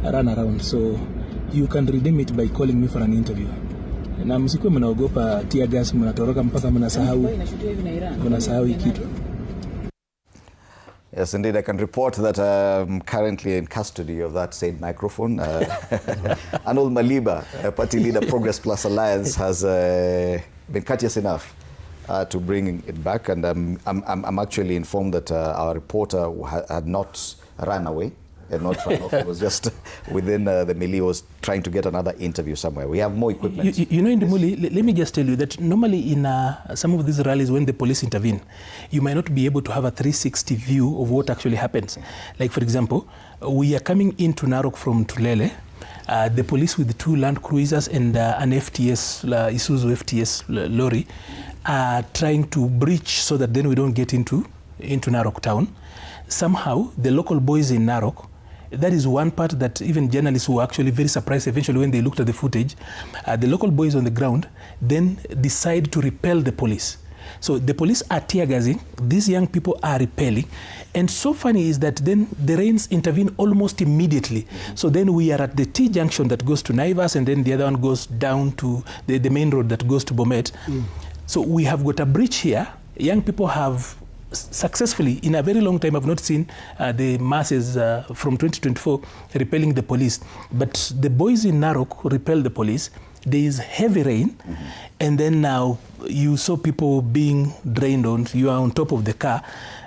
run around. So you can redeem it by calling me for an interview. Na msikuwe mnaogopa tear gas, mnatoroka mpaka mnasahau kitu. Yes, indeed. I can report that I'm currently in custody of that same microphone. Arnold Maliba, party leader, Progress Plus Alliance, has been courteous enough to bring it back, and I'm actually informed that our reporter had not run away. Had not run off. It was just within the melee, was trying to get another interview somewhere. We have more equipment. You know, in the Muli, let me just tell you that normally in some of these rallies, when the police intervene, you might not be able to have a 360 view of what actually happens. Like, for example, we are coming into Narok from Tulele. The police with 2 Land Cruisers and an FTS, Isuzu FTS lorry, are trying to breach so that then we don't get into Narok town. Somehow, the local boys in Narok, that is one part that even journalists were actually very surprised eventually when they looked at the footage. The local boys on the ground then decide to repel the police. So the police are tear gassing, these young people are repelling. And so funny is that then the rains intervene almost immediately. So then we are at the T junction that goes to Naivas, and then the other one goes down to the main road that goes to Bomet. So we have got a breach here. Young people have successfully, in a very long time, I've not seen the masses from 2024 repelling the police. But the boys in Narok repel the police. There is heavy rain, and then now you saw people being drained on. You are on top of the car,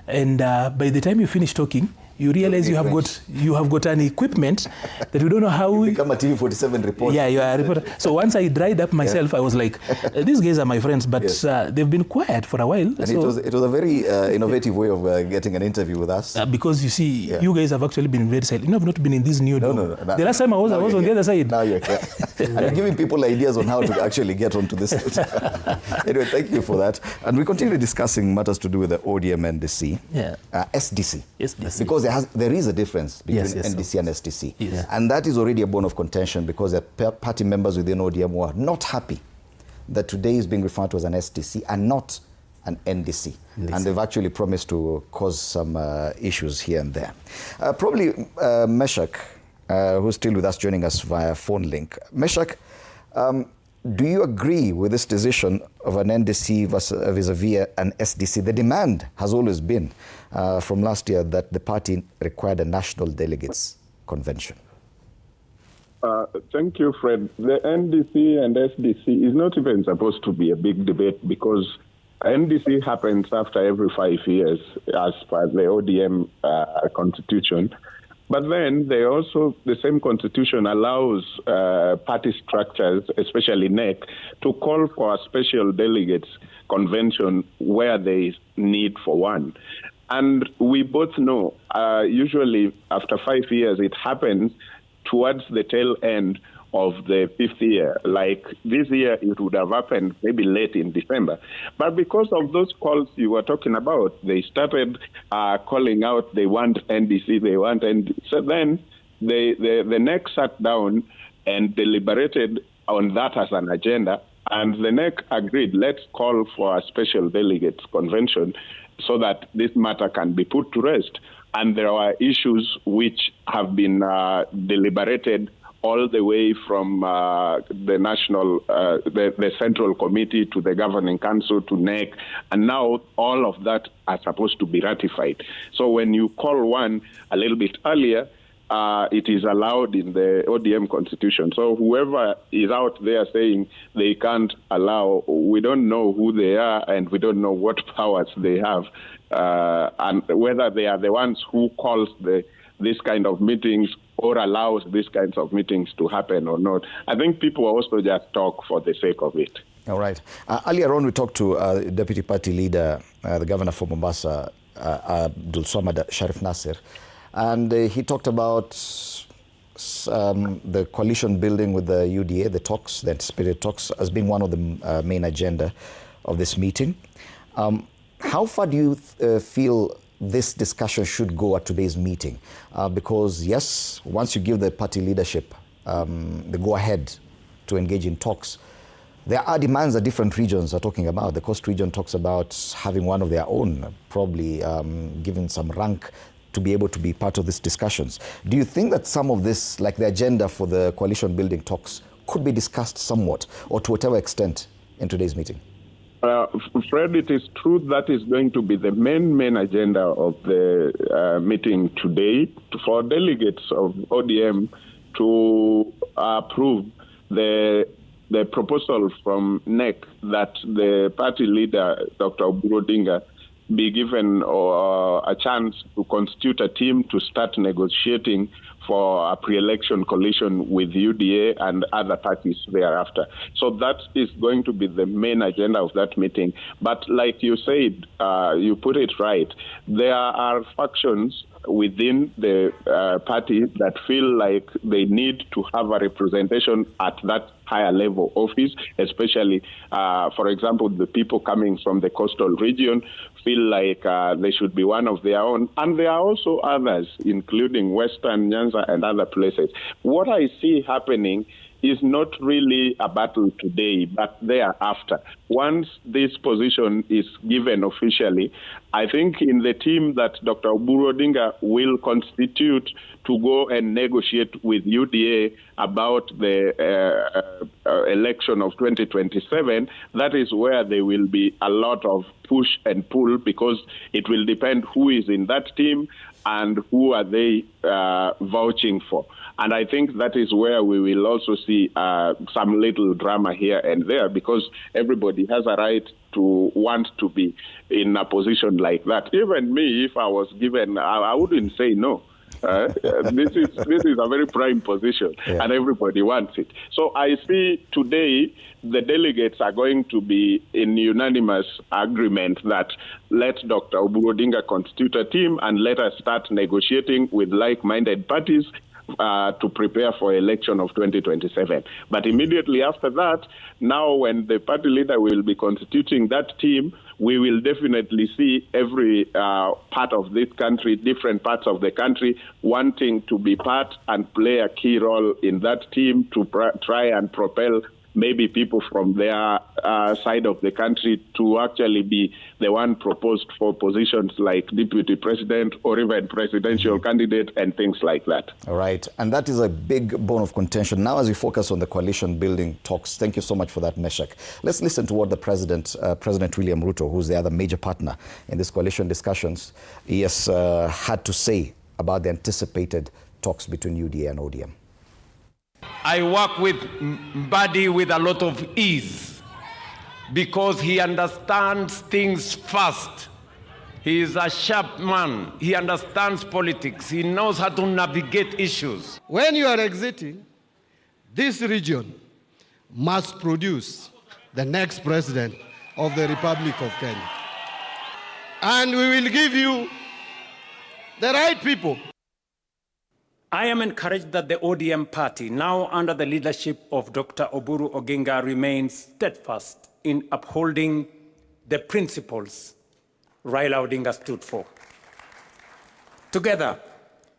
and by the time you finish talking, you realize you have got an equipment that we don't know how. You become a TV47 reporter. Yeah, you are a reporter. So once I dried up myself, I was like, these guys are my friends, but they've been quiet for a while. And so it was a very innovative way of getting an interview with us. Because you see, you guys have actually been very silent. You have not been in this new No. The last time I was on the other side. Now you're here. And you're giving people ideas on how to actually get onto this. Anyway, thank you for that. And we continue discussing matters to do with the ODM NDC. SDC. Because there is a difference between NDC and STC. And that is already a bone of contention, because the party members within ODM were not happy that today is being referred to as an STC and not an NDC. And they've actually promised to cause some issues here and there. Probably Meshach, who's still with us, joining us via phone link. Meshach, do you agree with this decision of an NDC vis-a-vis an SDC? The demand has always been from last year that the party required a national delegates convention. Thank you, Fred. The NDC and SDC is not even supposed to be a big debate, because NDC happens after every 5 years as per the ODM constitution. But then the same constitution allows party structures, especially NEC, to call for a special delegates convention where there is need for one. And we both know, usually after 5 years, it happens towards the tail end of the 5th year. Like this year, it would have happened maybe late in December. But because of those calls you were talking about, they started calling out, they want NDC, they want NDC. So then the NEC sat down and deliberated on that as an agenda, and the NEC agreed, let's call for a special delegates convention so that this matter can be put to rest. And there are issues which have been deliberated all the way from the national, the central committee to the governing council to NEC, and now all of that are supposed to be ratified. So when you call one a little bit earlier, it is allowed in the ODM constitution. So whoever is out there saying they can't allow, we don't know who they are and we don't know what powers they have, and whether they are the ones who calls this kind of meetings or allows these kinds of meetings to happen or not. I think people also just talk for the sake of it. All right. Earlier on, we talked to Deputy Party Leader, the Governor for Mombasa, Abdul Swamad Sharif Nasir, and he talked about the coalition building with the UDA, the talks, the anticipated talks, as being one of the main agenda of this meeting. How far do you feel this discussion should go at today's meeting? Because yes, once you give the party leadership the go-ahead to engage in talks, There are demands that different regions are talking about. The Coast region talks about having one of their own, probably given some rank to be able to be part of these discussions. Do you think that some of this, like the agenda for the coalition building talks, could be discussed somewhat or to whatever extent in today's meeting? Fred, it is true that is going to be the main agenda of the meeting today for delegates of ODM to approve the proposal from NEC that the party leader, Dr. Oburu Odinga, be given a chance to constitute a team to start negotiating for a pre-election coalition with UDA and other parties thereafter. So that is going to be the main agenda of that meeting. But like you said, you put it right, there are factions within the party that feel like they need to have a representation at that higher level office, especially, for example, the people coming from the coastal region feel like they should be one of their own. And there are also others, including Western Nyanza and other places. What I see happening is not really a battle today, but thereafter. Once this position is given officially, I think in the team that Dr. Oburu Odinga will constitute to go and negotiate with UDA about the election of 2027, that is where there will be a lot of push and pull, because it will depend who is in that team and who are they vouching for. And I think that is where we will also see some little drama here and there, because everybody has a right to want to be in a position like that. Even me, if I was given, I wouldn't say no. This is a very prime position, and everybody wants it. So I see today the delegates are going to be in unanimous agreement that let Dr. Oburu Odinga constitute a team and let us start negotiating with like-minded parties to prepare for election of 2027. But immediately after that, now when the party leader will be constituting that team, we will definitely see every part of this country, different parts of the country, wanting to be part and play a key role in that team to try and propel maybe people from their side of the country to actually be the one proposed for positions like deputy president or even presidential candidate and things like that. All right. And that is a big bone of contention. Now, as we focus on the coalition building talks, thank you so much for that, Meshach. Let's listen to what the President William Ruto, who's the other major partner in these coalition discussions, he has had to say about the anticipated talks between UDA and ODM. I work with Mbadi with a lot of ease because he understands things fast. He is a sharp man. He understands politics. He knows how to navigate issues. When you are exiting, this region must produce the next president of the Republic of Kenya. And we will give you the right people. I am encouraged that the ODM party, now under the leadership of Dr. Oburu Odinga, remains steadfast in upholding the principles Raila Odinga stood for. Together,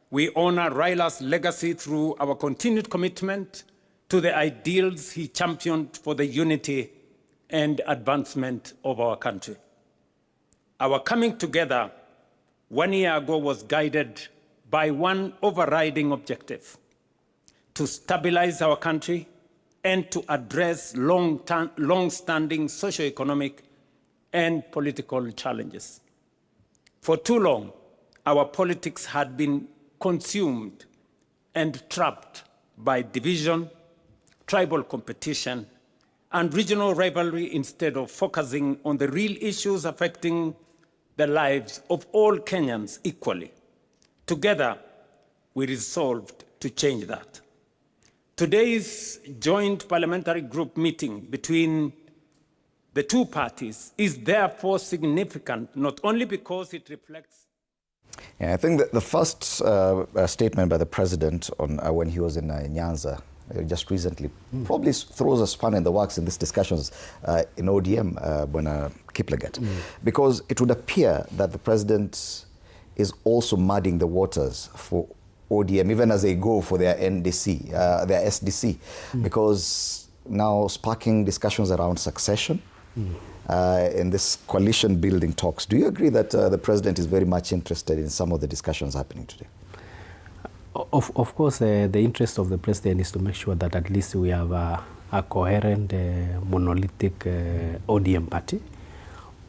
we honor Raila's legacy through our continued commitment to the ideals he championed for the unity and advancement of our country. Our coming together 1 year ago was guided by one overriding objective: to stabilize our country and to address long-standing socio-economic and political challenges. For too long, our politics had been consumed and trapped by division, tribal competition, and regional rivalry instead of focusing on the real issues affecting the lives of all Kenyans equally. Together, we resolved to change that. Today's joint parliamentary group meeting between the two parties is therefore significant, not only because it reflects... Yeah, I think that the first statement by the president on when he was in Nyanza just recently probably throws a spanner in the works in these discussions in ODM, Bwana Kiplagat, because it would appear that the president is also muddying the waters for ODM, even as they go for their NDC, their SDC, because now sparking discussions around succession in this coalition building talks. Do you agree that the president is very much interested in some of the discussions happening today? Of course, the interest of the president is to make sure that at least we have a coherent, monolithic ODM party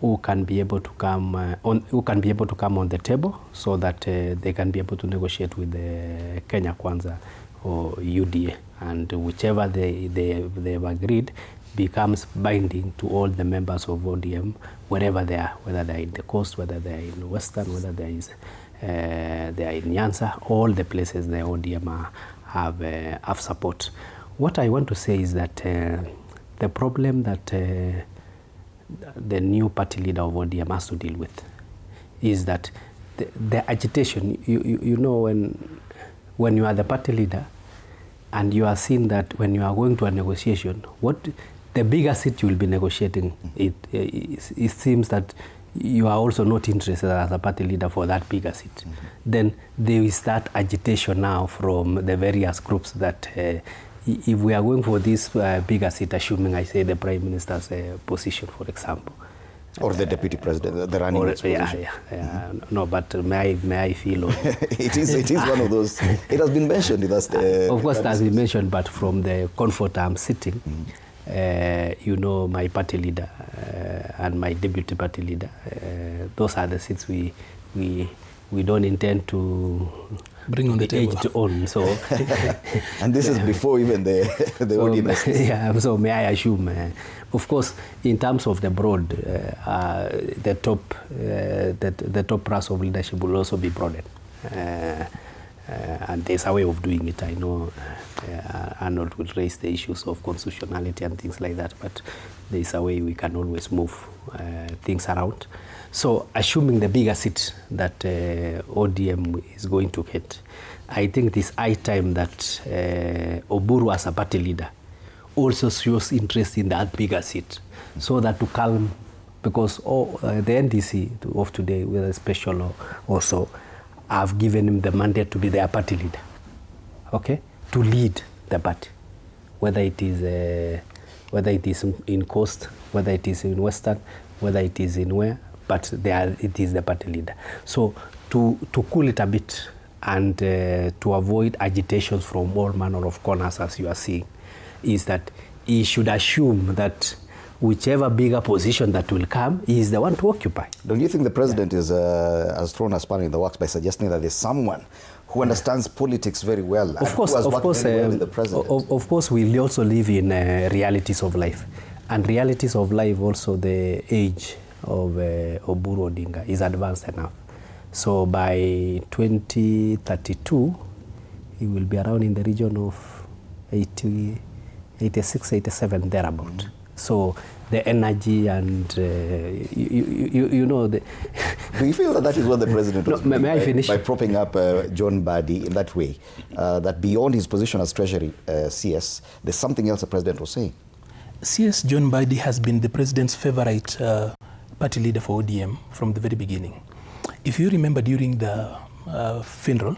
who can be able to come on the table, so that they can be able to negotiate with the Kenya Kwanza or UDA, and whichever they have agreed becomes binding to all the members of ODM wherever they are, whether they are in the coast, whether they are in Western, whether they are in Nyanza, all the places the ODM have support. What I want to say is that the problem that the new party leader of ODM has to deal with is that the agitation, you know, when you are the party leader and you are seeing that when you are going to a negotiation, what the bigger seat you will be negotiating, it seems that you are also not interested as a party leader for that bigger seat. Then there is that agitation now from the various groups that if we are going for this bigger seat, assuming I say the Prime Minister's position, for example. Or the Deputy President, the running mate's position. No, but may I feel... it is one of those... It has been mentioned. Of course, it has been mentioned, but from the comfort I'm sitting, you know, my party leader and my deputy party leader, those are the seats we don't intend to bring on the table. So and this is before even the ODM. Yeah, so may I assume, of course, in terms of the broad, the top brass of leadership will also be broadened. And there's a way of doing it. I know Arnold will raise the issues of constitutionality and things like that, but there's a way we can always move things around. So assuming the bigger seat that ODM is going to get, I think it is high time that Oburu as a party leader also shows interest in that bigger seat, so that to calm, because the NDC of today, with a special law also, have given him the mandate to be their party leader, okay, to lead the party, whether it is in coast, whether it is in western, whether it is in where, but it is the party leader. So to cool it a bit and to avoid agitations from all manner of corners, as you are seeing, is that he should assume that whichever bigger position that will come, he is the one to occupy. Don't you think the president has thrown a spanner in the works by suggesting that there's someone who understands politics very well, of course, who has worked very well with the president? Of course, we also live in realities of life. And realities of life, also the age of Oburu Odinga is advanced enough. So by 2032, he will be around in the region of 80, 86, 87, thereabout. So the energy and, you know... Do you feel that is what the president was doing may I finish? By propping up John Mbadi in that way, that beyond his position as Treasury CS, there's something else the president was saying? CS John Mbadi has been the president's favorite party leader for ODM from the very beginning. If you remember, during the funeral,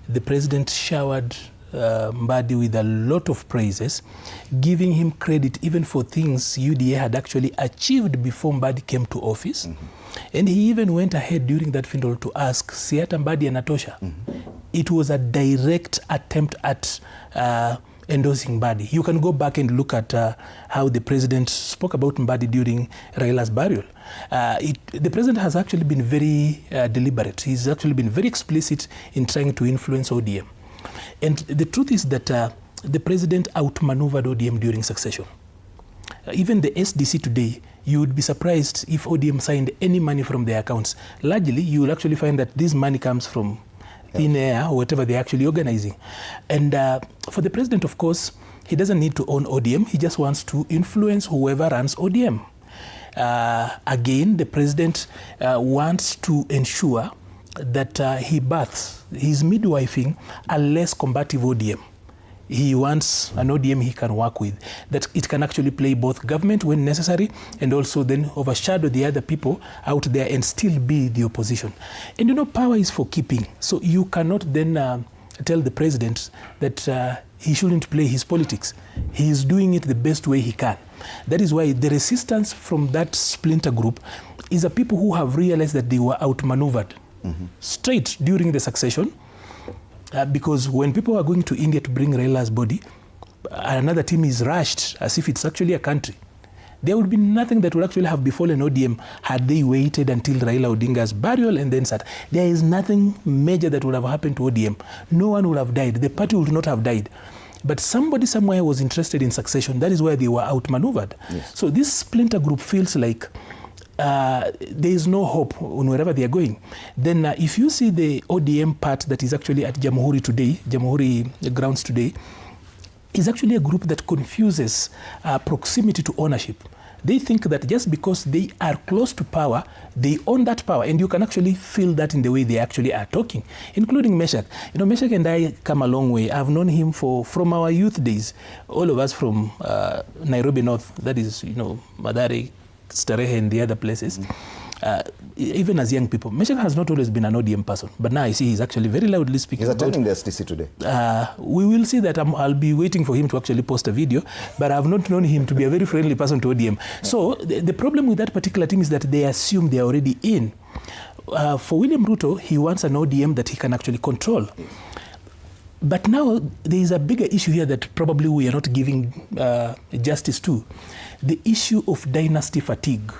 the president showered Mbadi with a lot of praises, giving him credit even for things UDA had actually achieved before Mbadi came to office. And he even went ahead during that funeral to ask, Siata Mbadi anatosha? It was a direct attempt at endorsing Mbadi. You can go back and look at how the president spoke about Mbadi during Raila's burial. The president has actually been very deliberate. He's actually been very explicit in trying to influence ODM. And the truth is that the president outmaneuvered ODM during succession. Even the SDC today, you would be surprised if ODM signed any money from their accounts. Largely, you will actually find that this money comes from thin air or whatever they're actually organizing. And for the president, of course, he doesn't need to own ODM. He just wants to influence whoever runs ODM. Again, the president wants to ensure that he births his midwifing a less combative ODM. He wants an ODM he can work with, that it can actually play both government when necessary and also then overshadow the other people out there and still be the opposition. And you know, power is for keeping. So you cannot then tell the president that he shouldn't play his politics. He is doing it the best way he can. That is why the resistance from that splinter group is the people who have realized that they were outmaneuvered straight during the succession. Because when people are going to India to bring Raila's body, another team is rushed as if it's actually a country. There would be nothing that would actually have befallen ODM had they waited until Raila Odinga's burial and then sat. There is nothing major that would have happened to ODM. No one would have died. The party would not have died. But somebody somewhere was interested in succession. That is why they were outmaneuvered. Yes. So this splinter group feels like there is no hope on wherever they are going. Then if you see the ODM part that is actually at Jamhuri today, Jamhuri grounds today, is actually a group that confuses proximity to ownership. They think that just because they are close to power, they own that power. And you can actually feel that in the way they actually are talking, including Meshach. You know, Meshach and I come a long way. I've known him from our youth days, all of us from Nairobi North, that is, you know, Mathare, Starehe and the other places. Even as young people, Meshach has not always been an ODM person, but now I see he's actually very loudly speaking. He's attending the STC today. We will see that. I'll be waiting for him to actually post a video, but I've not known him to be a very friendly person to ODM. So the problem with that particular team is that they assume they are already in. For William Ruto, he wants an ODM that he can actually control. But now there is a bigger issue here that probably we are not giving justice to. The issue of dynasty fatigue.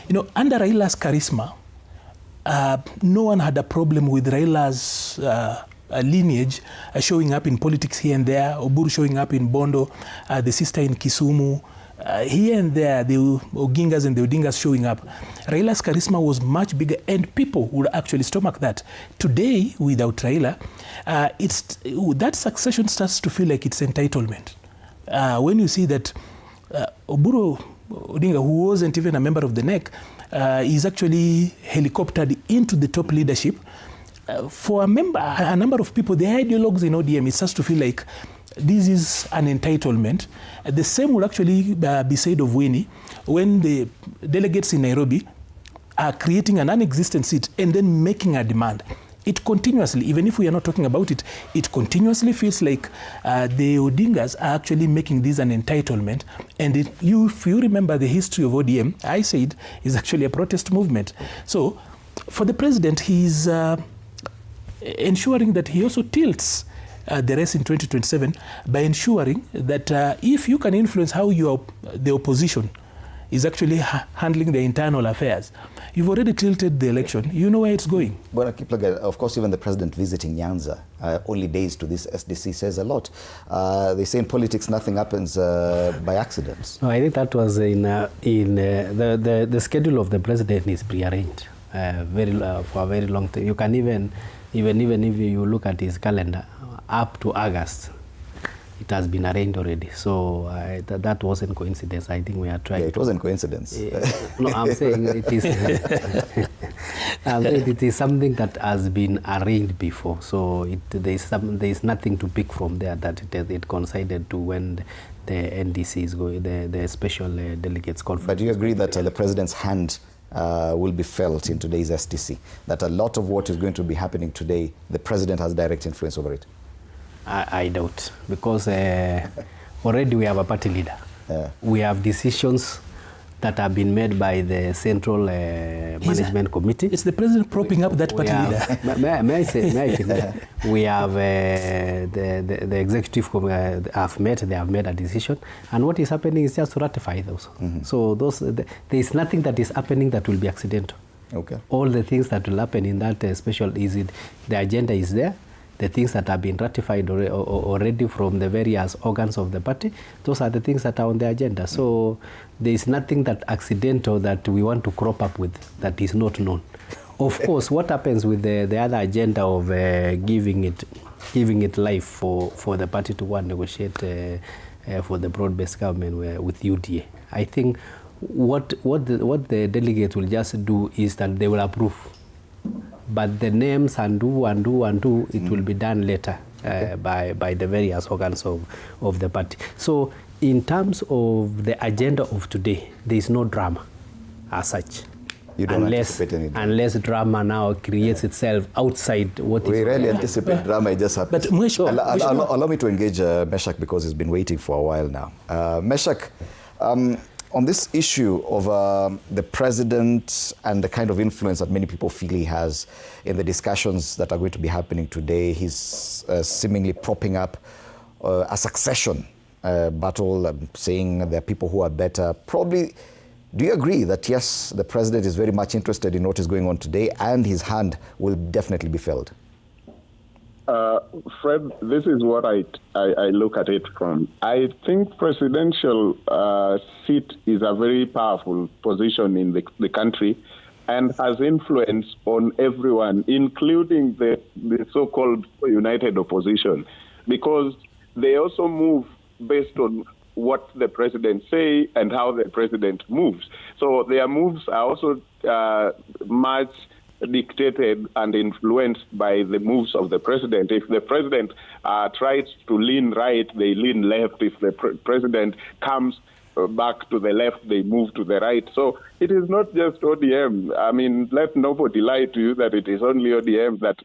You know, under Raila's charisma, no one had a problem with Raila's lineage showing up in politics here and there, Oburu showing up in Bondo, the sister in Kisumu, here and there, the Ogingas and the Odingas showing up. Raila's charisma was much bigger, and people would actually stomach that. Today, without Raila, that succession starts to feel like it's entitlement. When you see that Oburu Odinga, who wasn't even a member of the NEC, is actually helicoptered into the top leadership. For a number of people, the ideologues in ODM, it starts to feel like this is an entitlement. The same will actually be said of Winnie when the delegates in Nairobi are creating a non-existent seat and then making a demand. It continuously, even if we are not talking about it, it continuously feels like the Odingas are actually making this an entitlement. And if you remember the history of ODM, I said, is actually a protest movement. So for the president, he's ensuring that he also tilts the race in 2027 by ensuring that if you can influence how the opposition is actually handling the internal affairs, you've already tilted the election. You know where it's going. Well, of course, even the president visiting Nyanza, only days to this SDC says a lot. They say in politics nothing happens by accident. No, I think that was the schedule of the president is prearranged for a very long time. You can even if you look at his calendar, up to August, it has been arranged already. So that wasn't coincidence. I think we are trying. Yeah, it wasn't coincidence. No, I'm saying it is. It is something that has been arranged before. So there is nothing to pick from there that it coincided to when the NDC is going, the special delegates conference. But do you agree that the president's hand will be felt in today's STC? That a lot of what is going to be happening today, the president has direct influence over it? I doubt, because already we have a party leader. We have decisions that have been made by the Central Management Committee. It's the president propping up that party leader. May I finish? We have the executive have met, they have made a decision, and what is happening is just to ratify those. So there is nothing that is happening that will be accidental. Okay. All the things that will happen in that special the agenda is there. The things that have been ratified already from the various organs of the party, those are the things that are on the agenda. So there is nothing that accidental that we want to crop up with that is not known. Of course, what happens with the other agenda of giving it life for the party to go and negotiate for the broad-based government with UDA. I think what the delegates will just do is that they will approve. But the names it will be done later by the various organs of the party. So in terms of the agenda of today, there is no drama as such. You don't anticipate any drama. Unless drama now creates itself outside what we is... We rarely anticipate drama, it just happens. But allow me to engage Meshach because he's been waiting for a while now. Meshach, on this issue of the president and the kind of influence that many people feel he has in the discussions that are going to be happening today, he's seemingly propping up a succession battle, saying there are people who are better. Probably, do you agree that yes, the president is very much interested in what is going on today and his hand will definitely be felt? Fred, this is what I look at it from. I think presidential seat is a very powerful position in the country and has influence on everyone, including the so-called united opposition, because they also move based on what the president say and how the president moves. So their moves are also much dictated and influenced by the moves of the president. If the president tries to lean right, they lean left. If the president comes back to the left, they move to the right. So it is not just ODM. I mean, let nobody lie to you that it is only ODM that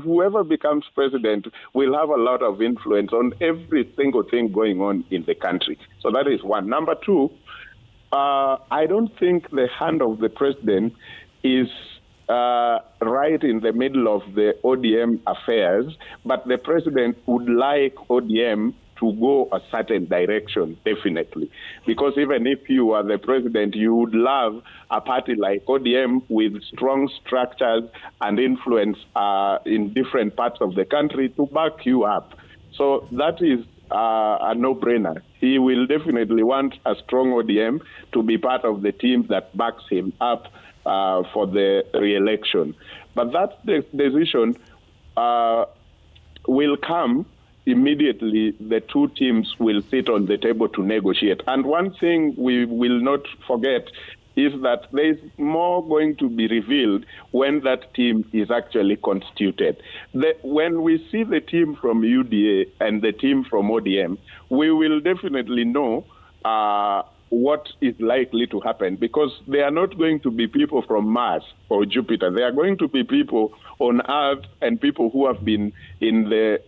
whoever becomes president will have a lot of influence on every single thing going on in the country. So that is one. Number two, I don't think the hand of the president is right in the middle of the ODM affairs, but the president would like ODM to go a certain direction, definitely. Because even if you are the president, you would love a party like ODM with strong structures and influence in different parts of the country to back you up. So that is a no-brainer. He will definitely want a strong ODM to be part of the team that backs him up for the re-election. But that decision will come immediately. The two teams will sit on the table to negotiate. And one thing we will not forget is that there is more going to be revealed when that team is actually constituted. When we see the team from UDA and the team from ODM, we will definitely know what is likely to happen, because they are not going to be people from Mars or Jupiter. They are going to be people on Earth and people who have been in the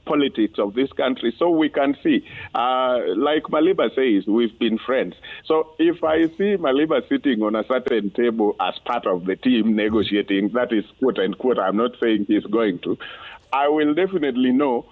politics of this country. So we can see, like Maliba says, we've been friends. So if I see Maliba sitting on a certain table as part of the team negotiating, that is quote unquote, I'm not saying he's going to, I will definitely know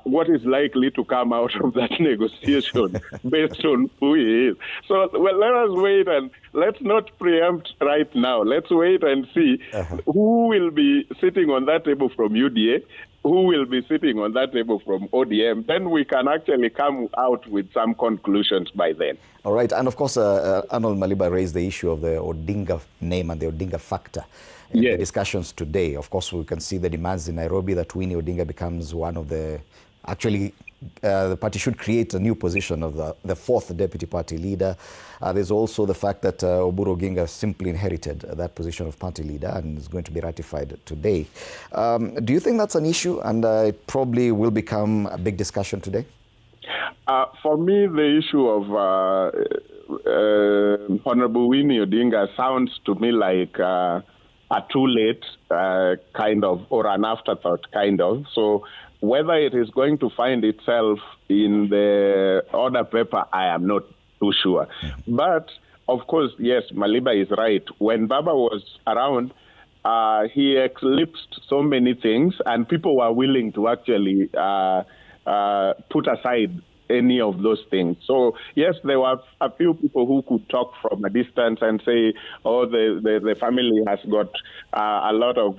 what is likely to come out of that negotiation based on who he is. So let us wait and let's not preempt right now. Let's wait and see who will be sitting on that table from UDA, who will be sitting on that table from ODM. Then we can actually come out with some conclusions by then. All right. And of course, Arnold Maliba raised the issue of the Odinga name and the Odinga factor in the discussions today. Of course, we can see the demands in Nairobi that Winnie Odinga becomes one of the, actually, the party should create a new position of the fourth deputy party leader. There's also the fact that Oburu Oginga simply inherited that position of party leader and is going to be ratified today. Do you think that's an issue and it probably will become a big discussion today? For me, the issue of Honorable Winnie Odinga sounds to me like a too late kind of, or an afterthought kind of. So whether it is going to find itself in the order paper, I am not too sure. But of course, yes, Maliba is right. When Baba was around, he eclipsed so many things and people were willing to actually put aside any of those things. So yes, there were a few people who could talk from a distance and say, oh, the family has got a lot of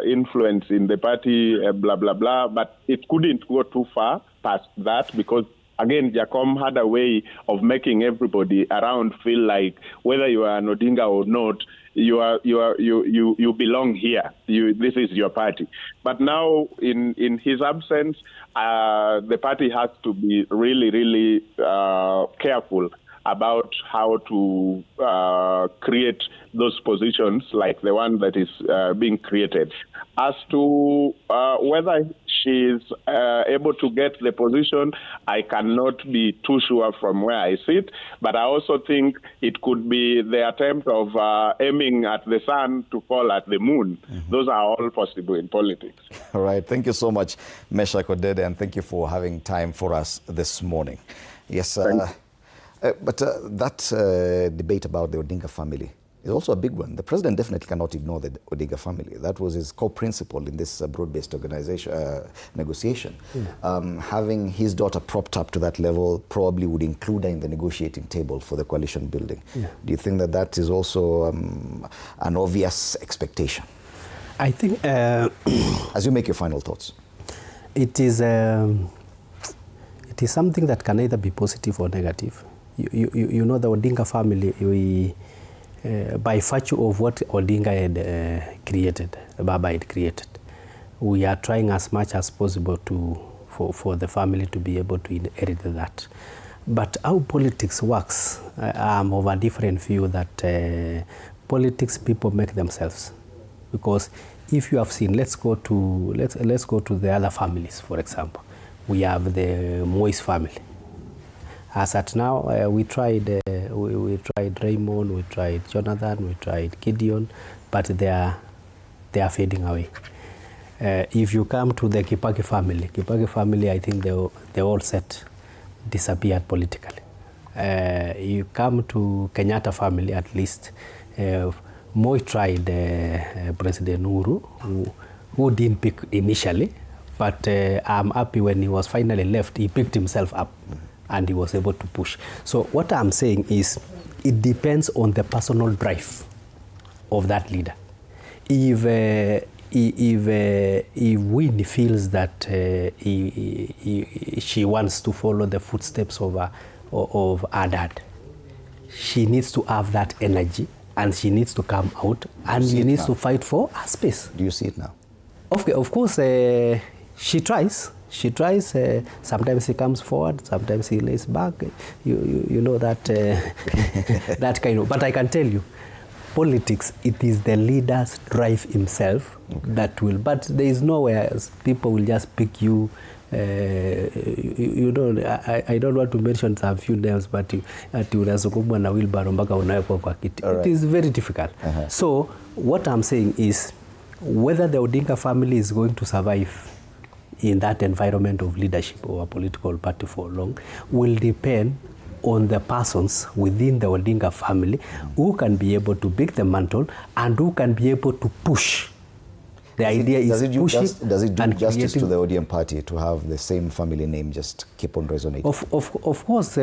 influence in the party, blah, blah, blah. But it couldn't go too far past that because, again, Jacom had a way of making everybody around feel like whether you are an Odinga or not, you belong here. This is your party. But now, in his absence, the party has to be really, really careful about how to create those positions like the one that is being created. As to whether she's able to get the position, I cannot be too sure from where I sit. But I also think it could be the attempt of aiming at the sun to fall at the moon. Those are all possible in politics. All right. Thank you so much, Meshach Odede, and thank you for having time for us this morning. Yes, but that debate about the Odinga family is also a big one. The president definitely cannot ignore the Odinga family. That was his core principle in this broad-based organization negotiation. Having his daughter propped up to that level probably would include her in the negotiating table for the coalition building. Do you think that that is also an obvious expectation? I think... as you make your final thoughts. It is something that can either be positive or negative. You know, the Odinga family, by virtue of what Odinga had created, Baba had created, we are trying as much as possible for the family to be able to inherit that. But how politics works, I'm of a different view that politics people make themselves. Because if you have seen, let's go to the other families, for example. We have the Moise family. As at now, we tried Raymond, we tried Jonathan, we tried Gideon, but they are fading away. If you come to the Kibaki family, I think they all set disappeared politically. You come to Kenyatta family, at least, Moi tried President Uhuru, who didn't pick initially, but I'm happy when he was finally left, he picked himself up and he was able to push. So what I'm saying is, it depends on the personal drive of that leader. If Winnie feels that she wants to follow the footsteps of her dad, she needs to have that energy, and she needs to come out, and she needs to fight for her space. Do you see it now? Of course, she tries. She tries. Sometimes he comes forward. Sometimes he lays back. You know that that kind of. But I can tell you, politics, it is the leader's drive himself that will. But there is nowhere people will just pick you. You know, I don't want to mention a few names, but unasukumwa na wheelbarrow mpaka unawekwa kwa kiti. It is very difficult. So what I'm saying is, whether the Odinga family is going to survive in that environment of leadership or a political party for long will depend on the persons within the Odinga family who can be able to pick the mantle and who can be able to push. The idea is pushing. Does it do justice to the ODM party to have the same family name just keep on resonating? Of course,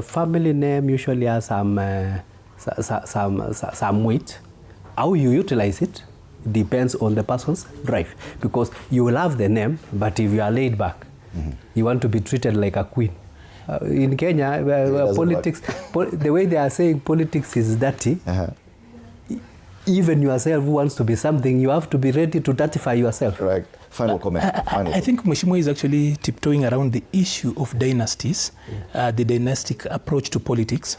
family name usually has some weight. How you utilize it depends on the person's drive, because you will have the name, but if you are laid back, you want to be treated like a queen. In Kenya, politics, the way they are saying politics is dirty, even yourself who wants to be something, you have to be ready to dirtify yourself. Right. Final comment. I think Mheshimiwa is actually tiptoeing around the issue of dynasties, the dynastic approach to politics.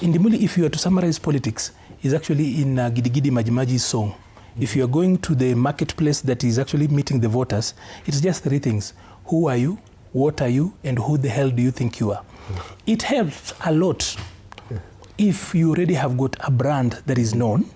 In Ndimuli, if you were to summarize politics, is actually in Gidigidi Majimaji's song. If you are going to the marketplace that is actually meeting the voters, it's just three things. Who are you? What are you? And who the hell do you think you are? It helps a lot if you already have got a brand that is known,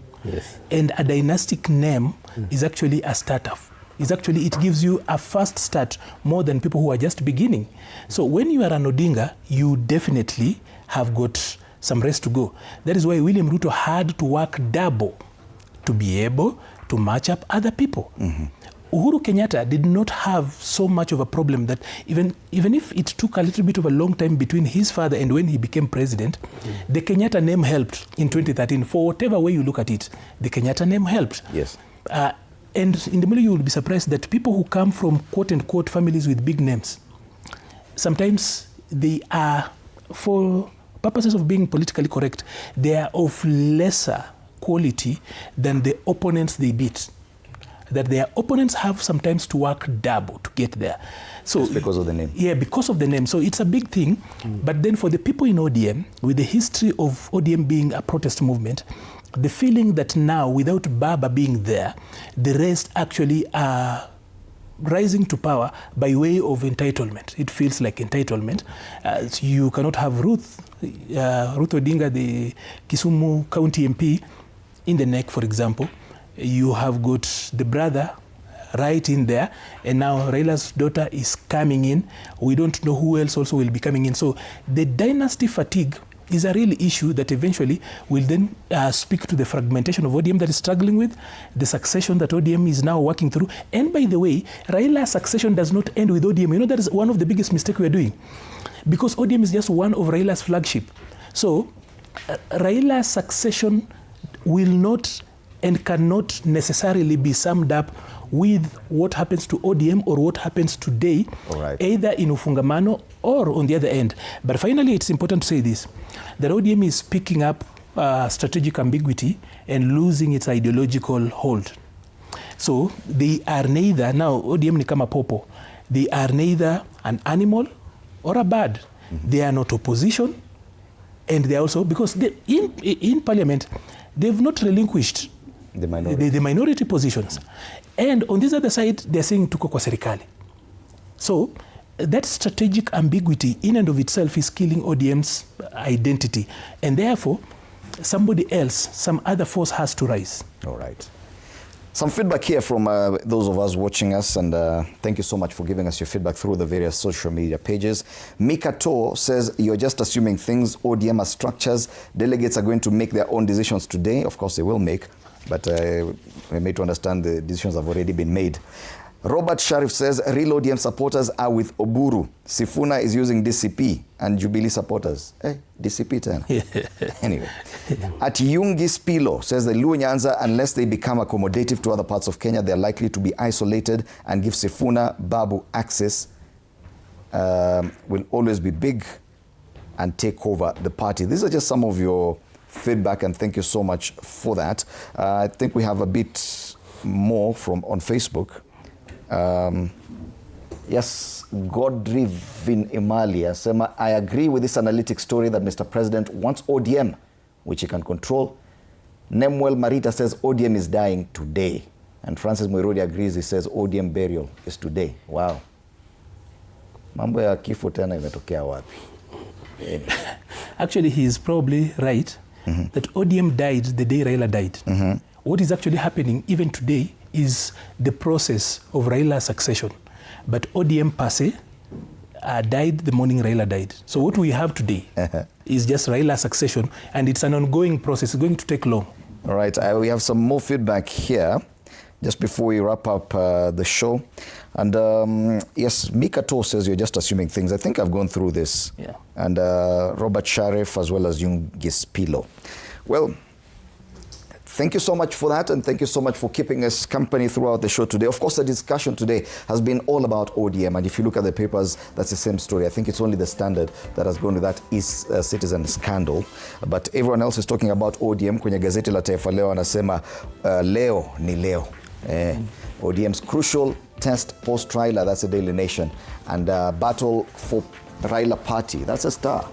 and a dynastic name is actually a startup. It gives you a fast start more than people who are just beginning. So when you are an Odinga, you definitely have got some rest to go. That is why William Ruto had to work double to be able to match up other people. Uhuru Kenyatta did not have so much of a problem that even if it took a little bit of a long time between his father and when he became president, the Kenyatta name helped in 2013. For whatever way you look at it, the Kenyatta name helped. Yes. And in the middle, you will be surprised that people who come from quote-unquote families with big names, sometimes they are, for purposes of being politically correct, they are of lesser quality than the opponents they beat. That their opponents have sometimes to work double to get there. So just because of the name. Yeah, because of the name. So it's a big thing. But then for the people in ODM, with the history of ODM being a protest movement, the feeling that now, without Baba being there, the rest actually are rising to power by way of entitlement. It feels like entitlement. So you cannot have Ruth Odinga, the Kisumu County MP, in the neck, for example. You have got the brother right in there, and now Raila's daughter is coming in. We don't know who else also will be coming in. So the dynasty fatigue is a real issue that eventually will then speak to the fragmentation of ODM that is struggling with, the succession that ODM is now working through. And by the way, Raila's succession does not end with ODM. You know, that is one of the biggest mistakes we are doing, because ODM is just one of Raila's flagship. So Raila's succession will not and cannot necessarily be summed up with what happens to ODM or what happens today, either in Ufungamano or on the other end. But finally, it's important to say this, that ODM is picking up strategic ambiguity and losing its ideological hold. So they are neither, now ODM ni kama popo, they are neither an animal or a bird. They are not opposition, and they are also, because they, in parliament, they've not relinquished the minority positions. And on this other side, they're saying tuko kwa serikali. So that strategic ambiguity in and of itself is killing ODM's identity. And therefore, somebody else, some other force has to rise. All right. Some feedback here from those of us watching us, and thank you so much for giving us your feedback through the various social media pages. Mika To says, you're just assuming things. ODM has structures. Delegates are going to make their own decisions today. Of course, they will make, but we made to understand the decisions have already been made. Robert Sharif says, real ODM supporters are with Oburu. Sifuna is using DCP and Jubilee supporters. DCP 10. Anyway. At Yungi Spilo says the Luo Nyanza, unless they become accommodative to other parts of Kenya, they're likely to be isolated, and give Sifuna Babu access, will always be big and take over the party. These are just some of your feedback, and thank you so much for that. I think we have a bit more from on Facebook. Yes, Godrivin Imalia, Sema, I agree with this analytic story that Mr. President wants ODM, which he can control. Nemuel Marita says ODM is dying today. And Francis Moirodi agrees, he says ODM burial is today. Wow. Mambo ya kifo tena imetokea wapi? Actually, he is probably right that ODM died the day Raila died. What is actually happening even today is the process of Raila's succession. But ODM per se died the morning Raila died. So what we have today is just Raila's succession, and it's an ongoing process. It's going to take long. All right, we have some more feedback here just before we wrap up the show. And yes, Mika To says you're just assuming things. I think I've gone through this. Yeah. And Robert Sharif as well as Yungis Pilo. Well, thank you so much for that, and thank you so much for keeping us company throughout the show today. Of course, the discussion today has been all about ODM, and if you look at the papers, that's the same story. I think it's only the Standard that has gone with that Citizen scandal, but everyone else is talking about ODM. Kwenye gazeti la Taifa Leo anasema leo ni leo. ODM's crucial test post-Raila, that's the Daily Nation, and battle for Raila party, that's a Star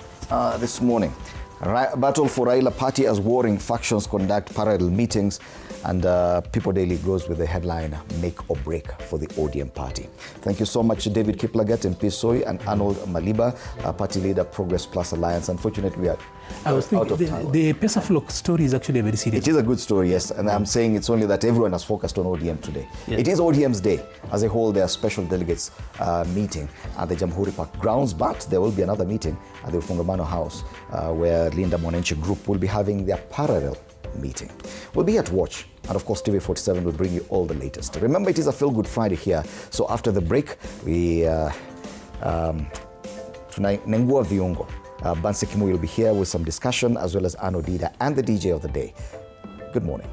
this morning. Battle for Raila party as warring factions conduct parallel meetings, and People Daily goes with the headline, make or break for the ODM party. Thank you so much to David Kiplagat, MP Soy, and Arnold Maliba, party leader, Progress Plus Alliance. Unfortunately, we are out of time. The Pesaflow story is actually very serious. It is a good story, yes, and I'm saying it's only that everyone has focused on ODM today. Yeah. It is ODM's day. As a whole, their special delegates meeting at the Jamhuri Park grounds, but there will be another meeting at the Ufungamano House where Linda Mwananchi Group will be having their parallel meeting. We'll be here to watch, and of course TV47 will bring you all the latest. Remember, it is a Feel Good Friday here, so after the break, we Nengua Viungo. Bansi Kimu will be here with some discussion, as well as Ano Dida and the DJ of the day. Good morning.